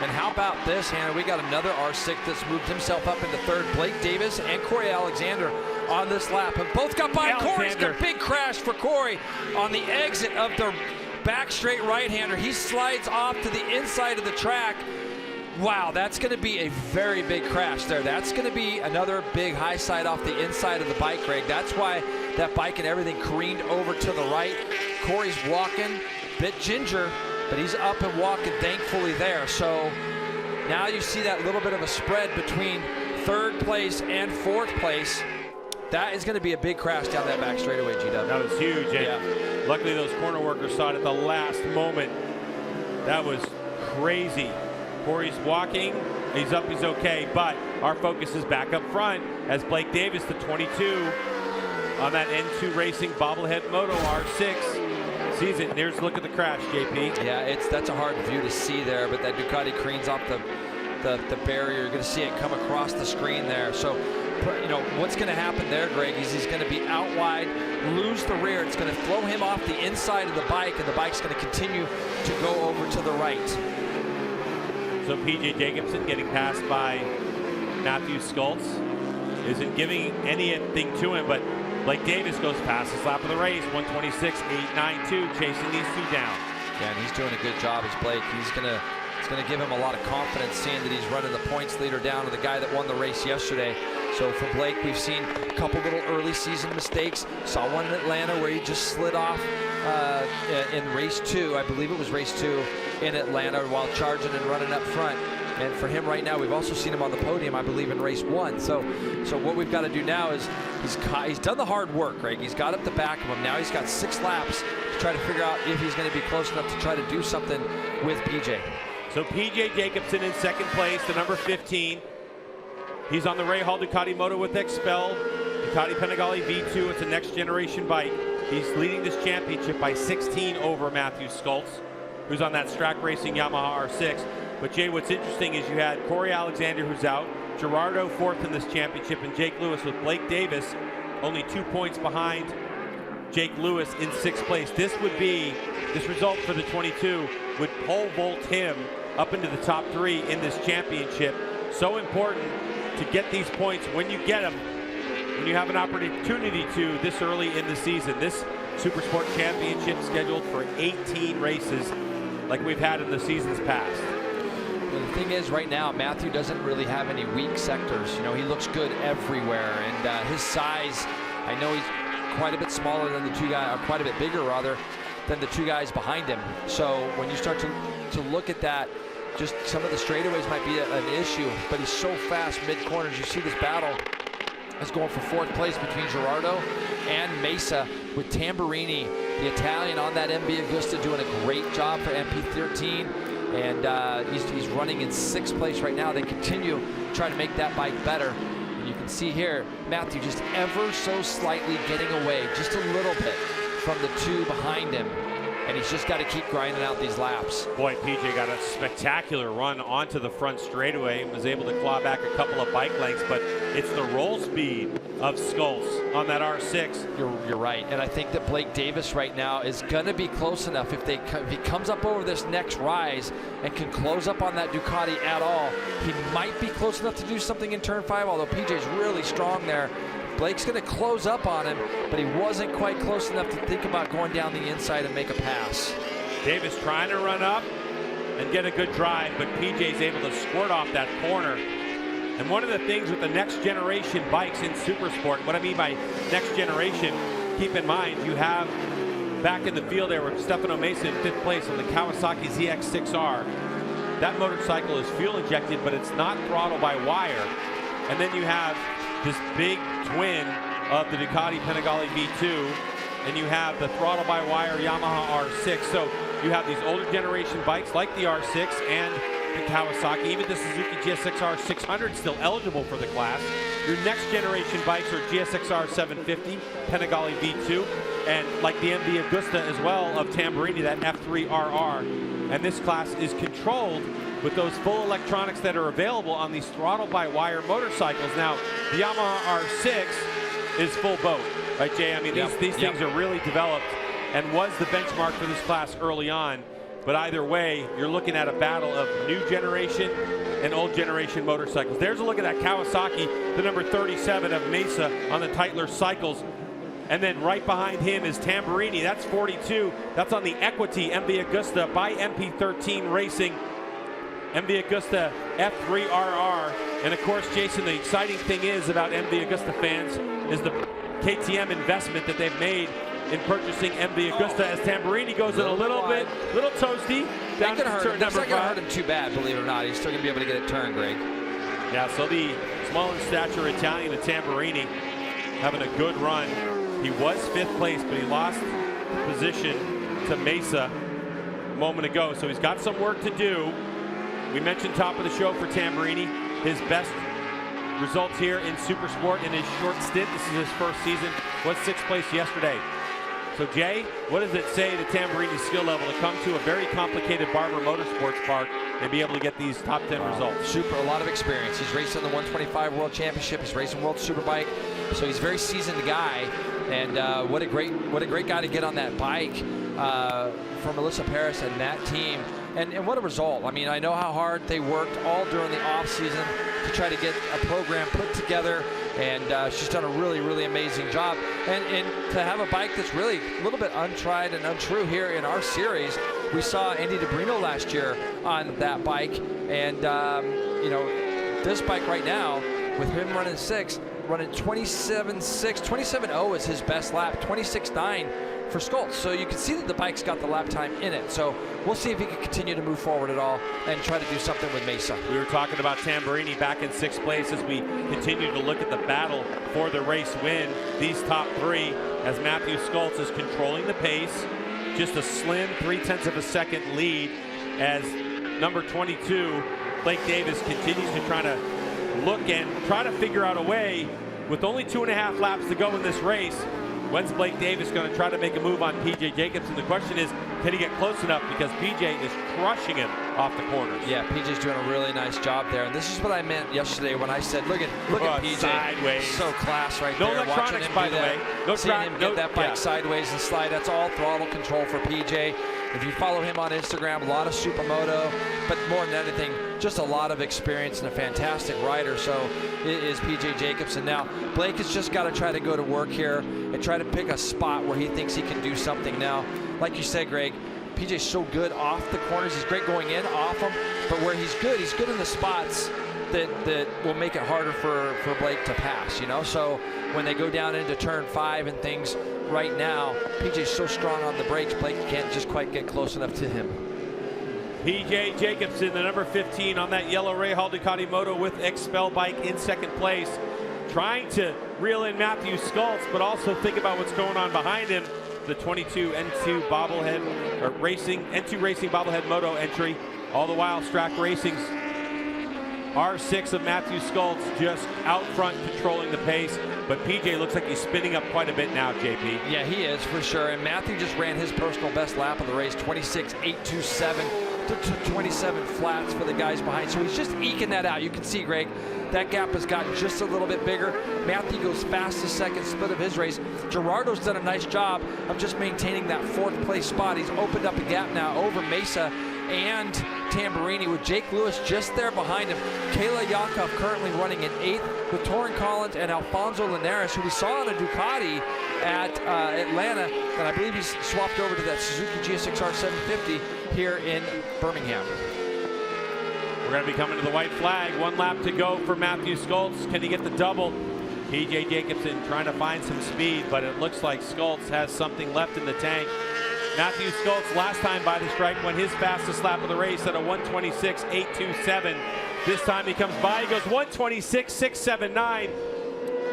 And how about this, Hannah? We got another R6 that's moved himself up into 3rd. Blake Davis and Corey Alexander on this lap. And both got by. Corey's got a big crash for Corey on the exit of the back straight right-hander. He slides off to the inside of the track. Wow, that's going to be a very big crash there. That's going to be another big high side off the inside of the bike, Greg. That's why that bike and everything careened over to the right. Corey's walking, bit ginger, but he's up and walking, thankfully, there. So now you see that little bit of a spread between 3rd place and 4th place. That is going to be a big crash down that back straightaway, GW. That was huge. And luckily, those corner workers saw it at the last moment. That was crazy. Corey's walking. He's up. He's okay. But our focus is back up front as Blake Davis, the 22, on that N2 Racing bobblehead Moto R6. Sees it. There's a look at the crash, JP. Yeah, that's a hard view to see there, but that Ducati creens off the barrier. You're going to see it come across the screen there. So, you know, what's going to happen there, Greg, is he's going to be out wide, lose the rear. It's going to throw him off the inside of the bike, and the bike's going to continue to go over to the right. So PJ Jacobsen getting passed by Matthew Schultz isn't giving anything to him, but Blake Davis goes past his lap of the race, 126.892, chasing these two down. Yeah, and he's doing a good job as Blake. It's gonna give him a lot of confidence, seeing that he's running the points leader down to the guy that won the race yesterday. So for Blake, we've seen a couple little early season mistakes. Saw one in Atlanta where he just slid off in race 2. I believe it was race 2 in Atlanta while charging and running up front. And for him right now, we've also seen him on the podium, I believe, in race 1. So what we've got to do now is he's done the hard work, Greg. He's got up the back of him. Now he's got 6 laps to try to figure out if he's going to be close enough to try to do something with PJ. So PJ Jacobsen in second place, the number 15. He's on the Ray Hall Ducati Moto with Expel, Ducati Panigale V2. It's a next generation bike. He's leading this championship by 16 over Matthew Schultz, who's on that Strack Racing Yamaha R6. But Jay, what's interesting is you had Corey Alexander, who's out, Gerardo 4th in this championship, and Jake Lewis with Blake Davis only 2 points behind Jake Lewis in 6th place. This result for the 22 would pole vault him up into the top 3 in this championship. So important to get these points when you get them, when you have an opportunity to this early in the season. This Supersport Championship scheduled for 18 races like we've had in the seasons past. Well, the thing is, right now, Matthew doesn't really have any weak sectors. You know, he looks good everywhere, and his size, I know he's quite a bit smaller than the 2 guys, or quite a bit bigger rather, than the 2 guys behind him. So when you start to look at that, just some of the straightaways might be an issue, but he's so fast mid-corners. You see this battle is going for 4th place between Gerardo and Mesa, with Tamburini, the Italian, on that MV Agusta, doing a great job for MP13. And he's running in 6th place right now. They continue to try to make that bike better. And you can see here, Matthew just ever so slightly getting away, just a little bit, from the 2 behind him. And he's just got to keep grinding out these laps. Boy, PJ got a spectacular run onto the front straightaway and was able to claw back a couple of bike lengths, but it's the roll speed of Schultz on that R6. You're right, and I think that Blake Davis right now is going to be close enough. If he comes up over this next rise and can close up on that Ducati at all, he might be close enough to do something in turn 5, although PJ's really strong there. Blake's going to close up on him, but he wasn't quite close enough to think about going down the inside and make a pass. Davis trying to run up and get a good drive, but PJ's able to squirt off that corner. And one of the things with the next generation bikes in Supersport, what I mean by next generation, keep in mind you have back in the field there with Stefano Mesa in 5th place on the Kawasaki ZX6R. That motorcycle is fuel injected, but it's not throttle by wire. And then you have this big twin of the Ducati Panigale V2, and you have the throttle by wire Yamaha R6. So you have these older generation bikes like the R6 and the Kawasaki, even the Suzuki GSX-R 600 still eligible for the class. Your next generation bikes are GSX-R 750, Panigale V2, and like the MV Agusta as well of Tamburini, that F3RR. And this class is controlled with those full electronics that are available on these throttle-by-wire motorcycles. Now, the Yamaha R6 is full boat, right, Jay? I mean, these things are really developed and was the benchmark for this class early on. But either way, you're looking at a battle of new generation and old generation motorcycles. There's a look at that Kawasaki, the number 37 of Mesa on the Tytler Cycles. And then right behind him is Tamburini. That's 42. That's on the Equity MV Agusta by MP13 Racing. MV Agusta F3RR. And of course, Jason, the exciting thing is about MV Agusta fans is the KTM investment that they've made in purchasing MV Agusta as Tamburini goes in a little toasty down to turn number 5. It's not going to hurt him too bad, believe it or not. He's still going to be able to get it turned, Greg. Yeah, so the small in stature Italian of Tamburini having a good run. He was 5th place, but he lost position to Mesa a moment ago. So he's got some work to do. We mentioned top of the show for Tamburini. His best results here in Supersport in his short stint. This is his first season. Was 6th place yesterday. So Jay, what does it say to Tamburini's skill level to come to a very complicated Barber Motorsports Park and be able to get these top 10 results? A lot of experience. He's raced in the 125 World Championship. He's racing World Superbike, so he's a very seasoned guy. And what a great guy to get on that bike for Melissa Paris and that team. And what a result. I mean, I know how hard they worked all during the off season to try to get a program put together, and she's done a really, really amazing job. And to have a bike that's really a little bit untried and untrue here in our series. We saw Andy DeBrino last year on that bike, and you know, this bike right now, with him running 6, running 27.6, 27.0 is his best lap, 26.9 for Schultz. So you can see that the bike's got the lap time in it. So we'll see if he can continue to move forward at all and try to do something with Mesa. We were talking about Tamburini back in 6th place as we continue to look at the battle for the race win. These top 3, as Matthew Schultz is controlling the pace, just a slim 0.3 of a second lead, as number 22, Blake Davis, continues to try to look and try to figure out a way with only 2.5 laps to go in this race. When's Blake Davis going to try to make a move on PJ Jacobson? The question is, can he get close enough? Because PJ is crushing him off the corners. Yeah, PJ's doing a really nice job there. And this is what I meant yesterday when I said, look at PJ. Sideways. So class right no there. Electronics, watching him by do the that. way. No Seeing him get that bike yeah. sideways and slide. That's all throttle control for PJ. If you follow him on Instagram, a lot of Supermoto, but more than anything, just a lot of experience and a fantastic rider. So it is PJ Jacobson. Now, Blake has just got to try to go to work here and try to pick a spot where he thinks he can do something. Now, like you said, Greg, PJ's so good off the corners. He's great going in, off them, but where he's good in the spots that will make it harder for Blake to pass, you know? So when they go down into turn 5 and things right now, PJ's so strong on the brakes, Blake can't just quite get close enough to him. PJ Jacobson, the number 15 on that yellow Rahal Ducati Moto with Expel bike in 2nd place, trying to reel in Matthew Schultz, but also think about what's going on behind him. The 22 N2 bobblehead or racing N2 Racing bobblehead moto entry. All the while, Strack Racing's R6 of Matthew Schultz just out front controlling the pace. But PJ looks like he's spinning up quite a bit now, JP. Yeah, he is for sure. And Matthew just ran his personal best lap of the race, 26.827 to 27 flats for the guys behind. So he's just eking that out. You can see, Greg, that gap has gotten just a little bit bigger. Matthew goes fastest second split of his race. Gerardo's done a nice job of just maintaining that 4th place spot. He's opened up a gap now over Mesa and Tamburini with Jake Lewis just there behind him. Kayla Yakov currently running in 8th with Torrin Collins and Alfonso Linares, who we saw on a Ducati at Atlanta, and I believe he's swapped over to that Suzuki GSX-R 750 here in Birmingham. We're going to be coming to the white flag. 1 lap to go for Matthew Schultz. Can he get the double? PJ Jacobson trying to find some speed, but it looks like Schultz has something left in the tank. Matthew Schultz last time by the stripe won his fastest lap of the race at a 1:26.827. This time he comes by, he goes 1:26.679.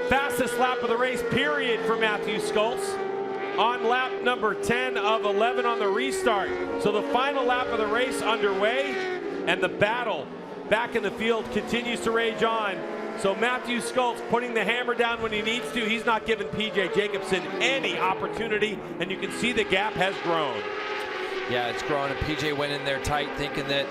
Fastest lap of the race, period, for Matthew Schultz on lap number 10 of 11 on the restart. So the final lap of the race underway, and the battle back in the field continues to rage on. So Matthew Schultz putting the hammer down when he needs to. He's not giving PJ Jacobson any opportunity, and you can see the gap has grown. Yeah, it's grown, and PJ went in there tight thinking that,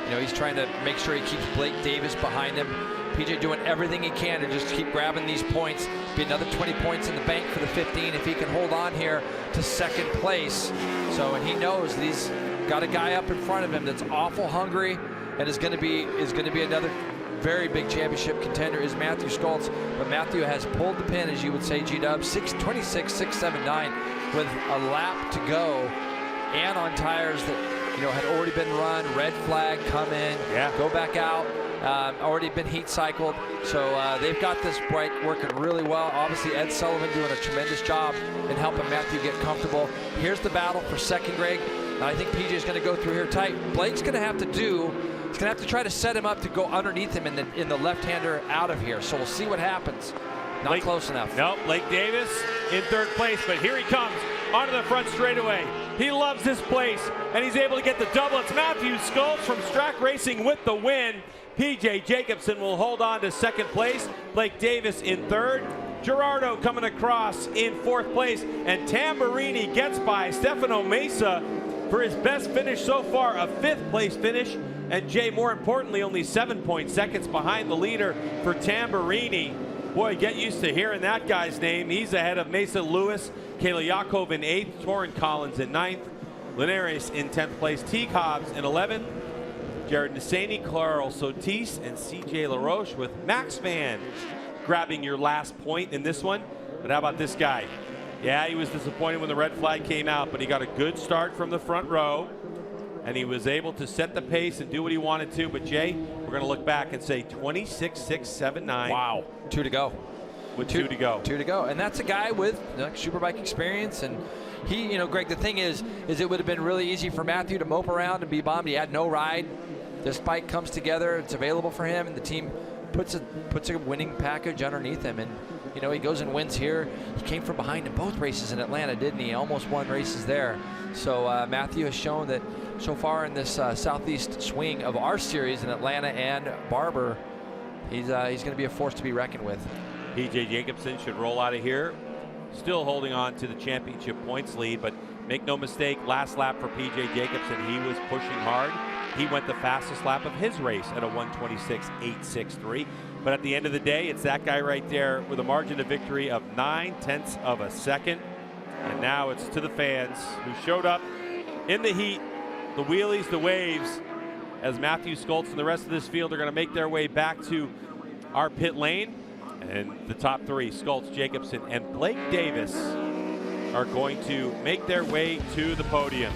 you know, he's trying to make sure he keeps Blake Davis behind him. PJ doing everything he can to just keep grabbing these points. Be another 20 points in the bank for the 15 if he can hold on here to 2nd place. So, and he knows that he's got a guy up in front of him that's awful hungry and is going to be another very big championship contender is Matthew Schultz. But Matthew has pulled the pin, as you would say, G-Dub, 26.679 with a lap to go and on tires that, you know, had already been run. Red flag, come in, go back out. Already been heat cycled, so they've got this bike working really well. Obviously, Ed Sullivan doing a tremendous job in helping Matthew get comfortable. Here's the battle for 2nd, Greg. I think PJ is going to go through here tight. Blake's going to have to he's going to have to try to set him up to go underneath him in the left-hander out of here. So we'll see what happens. Not close enough. Nope, Blake Davis in 3rd place, but here he comes onto the front straightaway. He loves this place, and he's able to get the double. It's Matthew Schultz from Strack Racing with the win. PJ Jacobson will hold on to 2nd place. Blake Davis in 3rd. Gerardo coming across in 4th place. And Tamburini gets by Stefano Mesa for his best finish so far, a 5th place finish. And Jay, more importantly, only 7 seconds behind the leader for Tamburini. Boy, get used to hearing that guy's name. He's ahead of Mesa Lewis, Kayla Yakov in 8th, Torrin Collins in 9th. Linares in 10th place. Teague Hobbs in 11. Jared Nassani, Carl Sotis, and CJ LaRoche with Max Van grabbing your last point in this one. But how about this guy? Yeah, he was disappointed when the red flag came out, but he got a good start from the front row, and he was able to set the pace and do what he wanted to. But Jay, we're going to look back and say 26.679. Wow. 2 to go. With 2 to go. 2 to go. And that's a guy with Superbike experience. And he, Greg, the thing is it would have been really easy for Matthew to mope around and be bummed. He had no ride. This bike comes together. It's available for him, and the team puts a winning package underneath him. And he goes and wins here. He came from behind in both races in Atlanta, didn't he? Almost won races there. So Matthew has shown that so far in this southeast swing of our series in Atlanta and Barber, he's going to be a force to be reckoned with. PJ Jacobsen should roll out of here, still holding on to the championship points lead, but make no mistake, last lap for PJ Jacobsen, he was pushing hard. He went the fastest lap of his race at a 1:26.863. But at the end of the day, it's that guy right there with a margin of victory of 0.9 of a second. And now it's to the fans who showed up in the heat, the wheelies, the waves, as Matthew Skoltz and the rest of this field are going to make their way back to our pit lane. And the top three, Skoltz, Jacobsen, and Blake Davis, are going to make their way to the podium.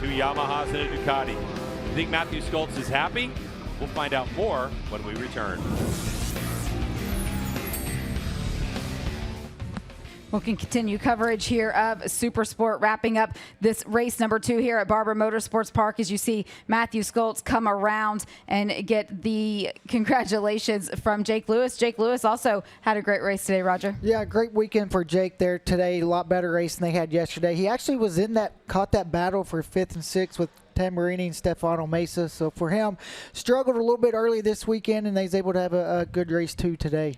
2 Yamahas and a Ducati. You think Matthew Skoltz is happy? We'll find out more when we return. We can continue coverage here of Supersport, wrapping up this race number 2 here at Barber Motorsports Park as you see Matthew Skoltz come around and get the congratulations from Jake Lewis. Jake Lewis also had a great race today, Roger. Yeah, great weekend for Jake there today. A lot better race than they had yesterday. He actually was caught that battle for 5th and 6th with Tamburini and Stefano Mesa. So for him, struggled a little bit early this weekend, and they was able to have a good race too today.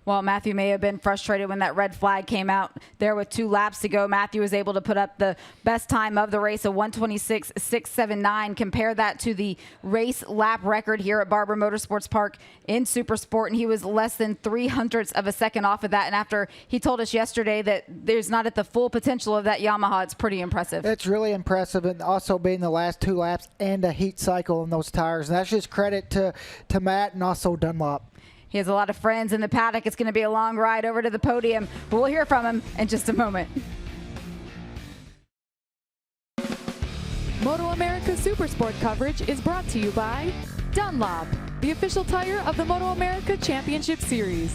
Well, Matthew may have been frustrated when that red flag came out there with 2 laps to go. Matthew was able to put up the best time of the race, a 1:26.679. Compare that to the race lap record here at Barber Motorsports Park in Supersport, and he was less than 0.03 of a second off of that. And after he told us yesterday that there's not at the full potential of that Yamaha, it's pretty impressive. It's really impressive, and also being the last 2 laps and a heat cycle in those tires. And that's just credit to Matt and also Dunlop. He has a lot of friends in the paddock. It's going to be a long ride over to the podium, but we'll hear from him in just a moment. MotoAmerica Supersport coverage is brought to you by Dunlop, the official tire of the MotoAmerica Championship Series.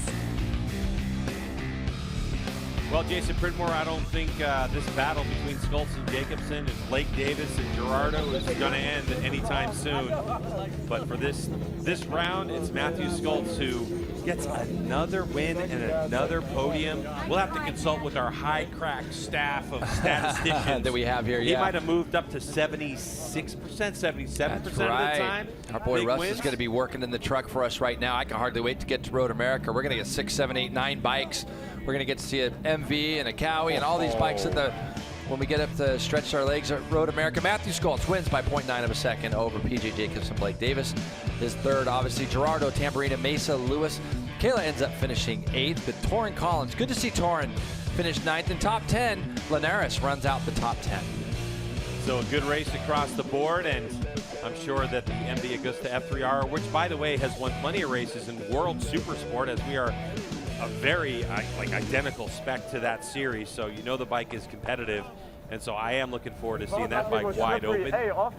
Well, Jason Pridmore, I don't think this battle between Skoltz and Jacobsen and Blake Davis and Gerardo is going to end anytime soon. But for this round, it's Matthew Skoltz who gets another win and another podium. We'll have to consult with our high-crack staff of statisticians that we have here. He might have moved up to 76%, 77% of the time. Our boy Big Russ wins. is going to be working in the truck for us right now. I can hardly wait to get to Road America. We're going to get 6, 7, 8, 9 bikes. We're going to get to see an MV and a Cowie and all these bikes when we get up to stretch our legs at Road America. Matthew Skoltz wins by 0.9 of a second over PJ Jacobsen, Blake Davis. His third, obviously, Gerardo, Tamburina, Mesa, Lewis. Kayla ends up finishing 8th, but Torrin Collins, good to see Torrin finish 9th. In top 10, Linares runs out the top 10. So a good race across the board, and I'm sure that the MV Augusta F3R, which, by the way, has won plenty of races in World Supersport, as we are a very identical spec to that series, so you know the bike is competitive, and so I am looking forward to seeing that bike wide open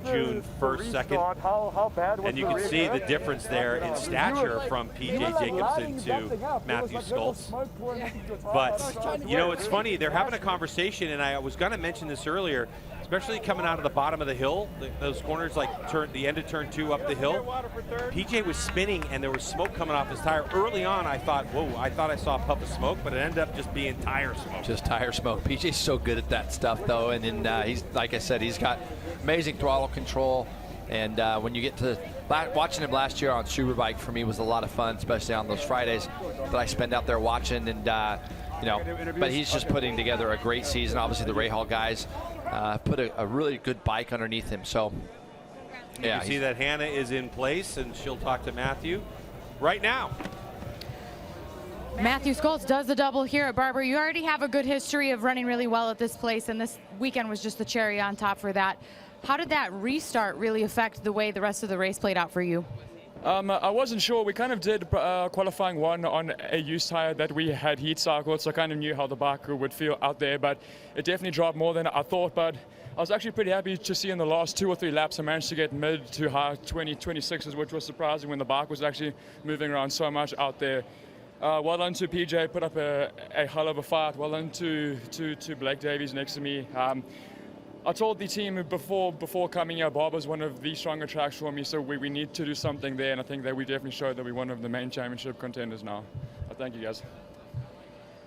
June 1st, 2nd, and you can see the difference there in stature from PJ Jacobsen to Matthew Skoltz. But you know, it's funny, they're having a conversation, and I was going to mention this earlier, especially coming out of the bottom of the hill, those corners like the end of turn 2 up the hill. PJ was spinning and there was smoke coming off his tire. Early on, I thought, whoa, I thought I saw a puff of smoke, but it ended up just being tire smoke. Just tire smoke. PJ's so good at that stuff, though, and then he's, like I said, he's got amazing throttle control. And when you get to watching him last year on Superbike, for me was a lot of fun, especially on those Fridays that I spend out there watching. And but he's just putting together a great season. Obviously, the Rahal guys put a really good bike underneath him. So, yeah, you see that Hannah is in place, and she'll talk to Matthew right now. Matthew Skoltz does the double here at Barber. You already have a good history of running really well at this place, and this weekend was just the cherry on top for that. How did that restart really affect the way the rest of the race played out for you? I wasn't sure. We kind of did qualifying one on a used tire that we had heat cycled, so I kind of knew how the bike would feel out there, but it definitely dropped more than I thought. But I was actually pretty happy to see in the last 2 or 3 laps I managed to get mid to high 26s, which was surprising when the bike was actually moving around so much out there. Well done to PJ, put up a hell of a fight. Well done to Blake Davies next to me. I told the team before coming here, Barber's one of the stronger tracks for me, so we need to do something there, and I think that we definitely showed that we're one of the main championship contenders now. Thank you, guys.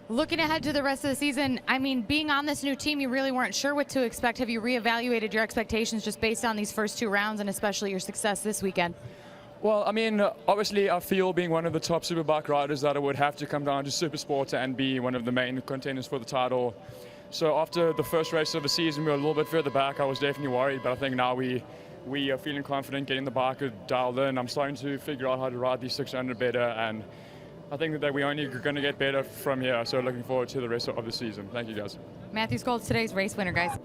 Looking ahead to the rest of the season, I mean, being on this new team, you really weren't sure what to expect. Have you reevaluated your expectations just based on these first 2 rounds and especially your success this weekend? Well, I mean, obviously I feel being one of the top superbike riders that I would have to come down to Supersport and be one of the main contenders for the title. So after the first race of the season, we were a little bit further back. I was definitely worried, but I think now we are feeling confident getting the bike dialed in. I'm starting to figure out how to ride these 600 better, and I think that we're only going to get better from here. So looking forward to the rest of the season. Thank you, guys. Matthew Skoltz, today's race winner, guys.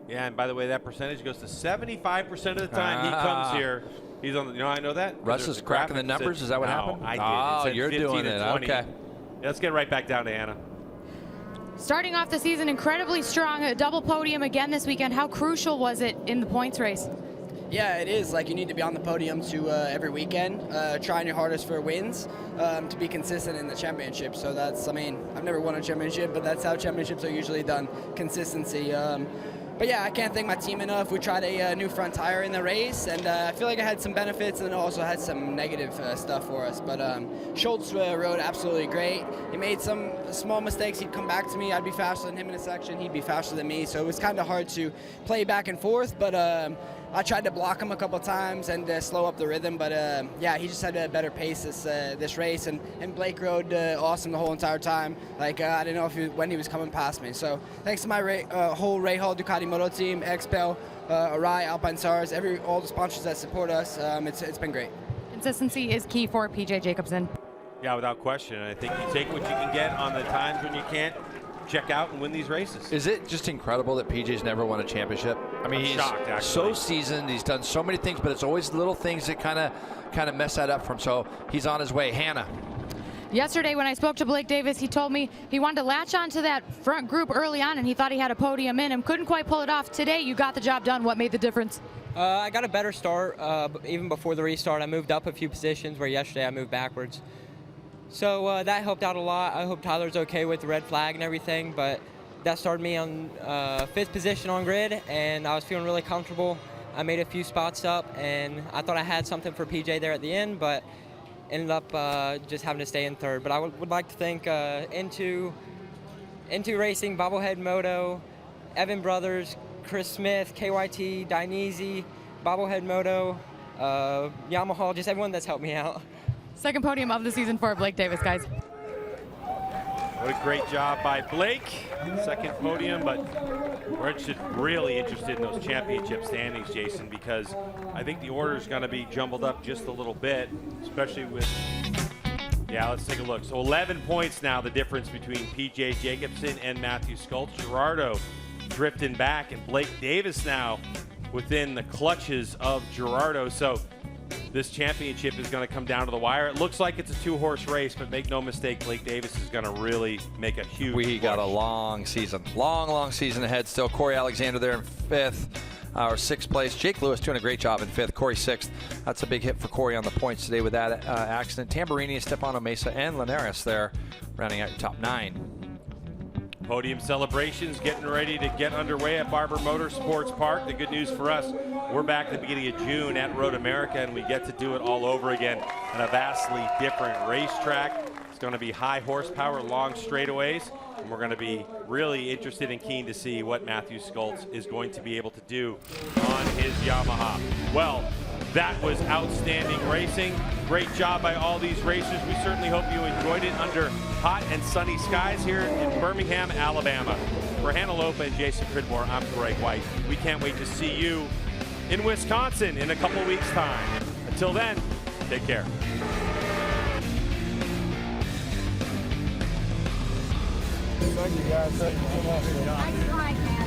Yeah, and by the way, that percentage goes to 75% of the time he comes here. He's on. I know that. Russ is cracking the numbers. Is that what happened? I did. Oh, you're doing it. 20. Okay. Yeah, let's get right back down to Anna. Starting off the season incredibly strong, a double podium again this weekend. How crucial was it in the points race? Yeah, it is. Like, you need to be on the podium every weekend, trying your hardest for wins, to be consistent in the championship. So that's, I mean, I've never won a championship, but that's how championships are usually done, consistency. But yeah, I can't thank my team enough. We tried a new front tire in the race, and I feel like I had some benefits and also had some negative stuff for us. But Schultz rode absolutely great. He made some small mistakes. He'd come back to me. I'd be faster than him in a section. He'd be faster than me. So it was kind of hard to play back and forth, but I tried to block him a couple times and slow up the rhythm, but yeah, he just had a better pace this race, and Blake rode awesome the whole entire time. Like, I didn't know when he was coming past me. So thanks to my whole Rahal Ducati Moto team, XPEL, Arai, Alpine Stars, all the sponsors that support us. It's been great. Consistency is key for PJ Jacobsen. Yeah, without question. I think you take what you can get on the times when you can't. Check out and win these races. Is it just incredible that PJ's never won a championship? I mean, he's shocked, so seasoned. He's done so many things, but it's always little things that kind of mess that up for him. So he's on his way. Hannah. Yesterday when I spoke to Blake Davis, he told me he wanted to latch onto that front group early on, and he thought he had a podium in him. Couldn't quite pull it off. Today, you got the job done. What made the difference? I got a better start. Even before the restart, I moved up a few positions where yesterday I moved backwards. So that helped out a lot. I hope Tyler's okay with the red flag and everything, but that started me on 5th position on grid, and I was feeling really comfortable. I made a few spots up, and I thought I had something for PJ there at the end, but ended up just having to stay in 3rd. But I would like to thank Into Racing, Bobblehead Moto, Evan Brothers, Chris Smith, KYT, Dainese, Bobblehead Moto, Yamaha, just everyone that's helped me out. Second podium of the season for Blake Davis, guys. What a great job by Blake. Second podium, but we're really interested in those championship standings, Jason, because I think the order is going to be jumbled up just a little bit, especially with, yeah, let's take a look. So 11 points now, the difference between PJ Jacobsen and Matthew Skoltz. Gerardo drifting back, and Blake Davis now within the clutches of Gerardo. So this championship is going to come down to the wire. It looks like it's a 2-horse race, but make no mistake, Blake Davis is going to really make a huge We push. got a long season. Long season ahead still. Corey Alexander there in 5th. Or 6th place. Jake Lewis doing a great job in 5th. Corey 6th. That's a big hit for Corey on the points today with that accident. Tamburini, Stefano Mesa, and Linares there rounding out your top 9. Podium celebrations getting ready to get underway at Barber Motorsports Park. The good news for us, we're back at the beginning of June at MotoAmerica, and we get to do it all over again on a vastly different racetrack. It's going to be high horsepower, long straightaways, and we're going to be really interested and keen to see what Matthew Skoltz is going to be able to do on his Yamaha. Well, that was outstanding racing. Great job by all these racers. We certainly hope you enjoyed it under hot and sunny skies here in Birmingham, Alabama. For Hannah Lopa and Jason Pridmore, I'm Greg White. We can't wait to see you in Wisconsin in a couple weeks' time. Until then, take care. Thank you, guys. Thank you so much.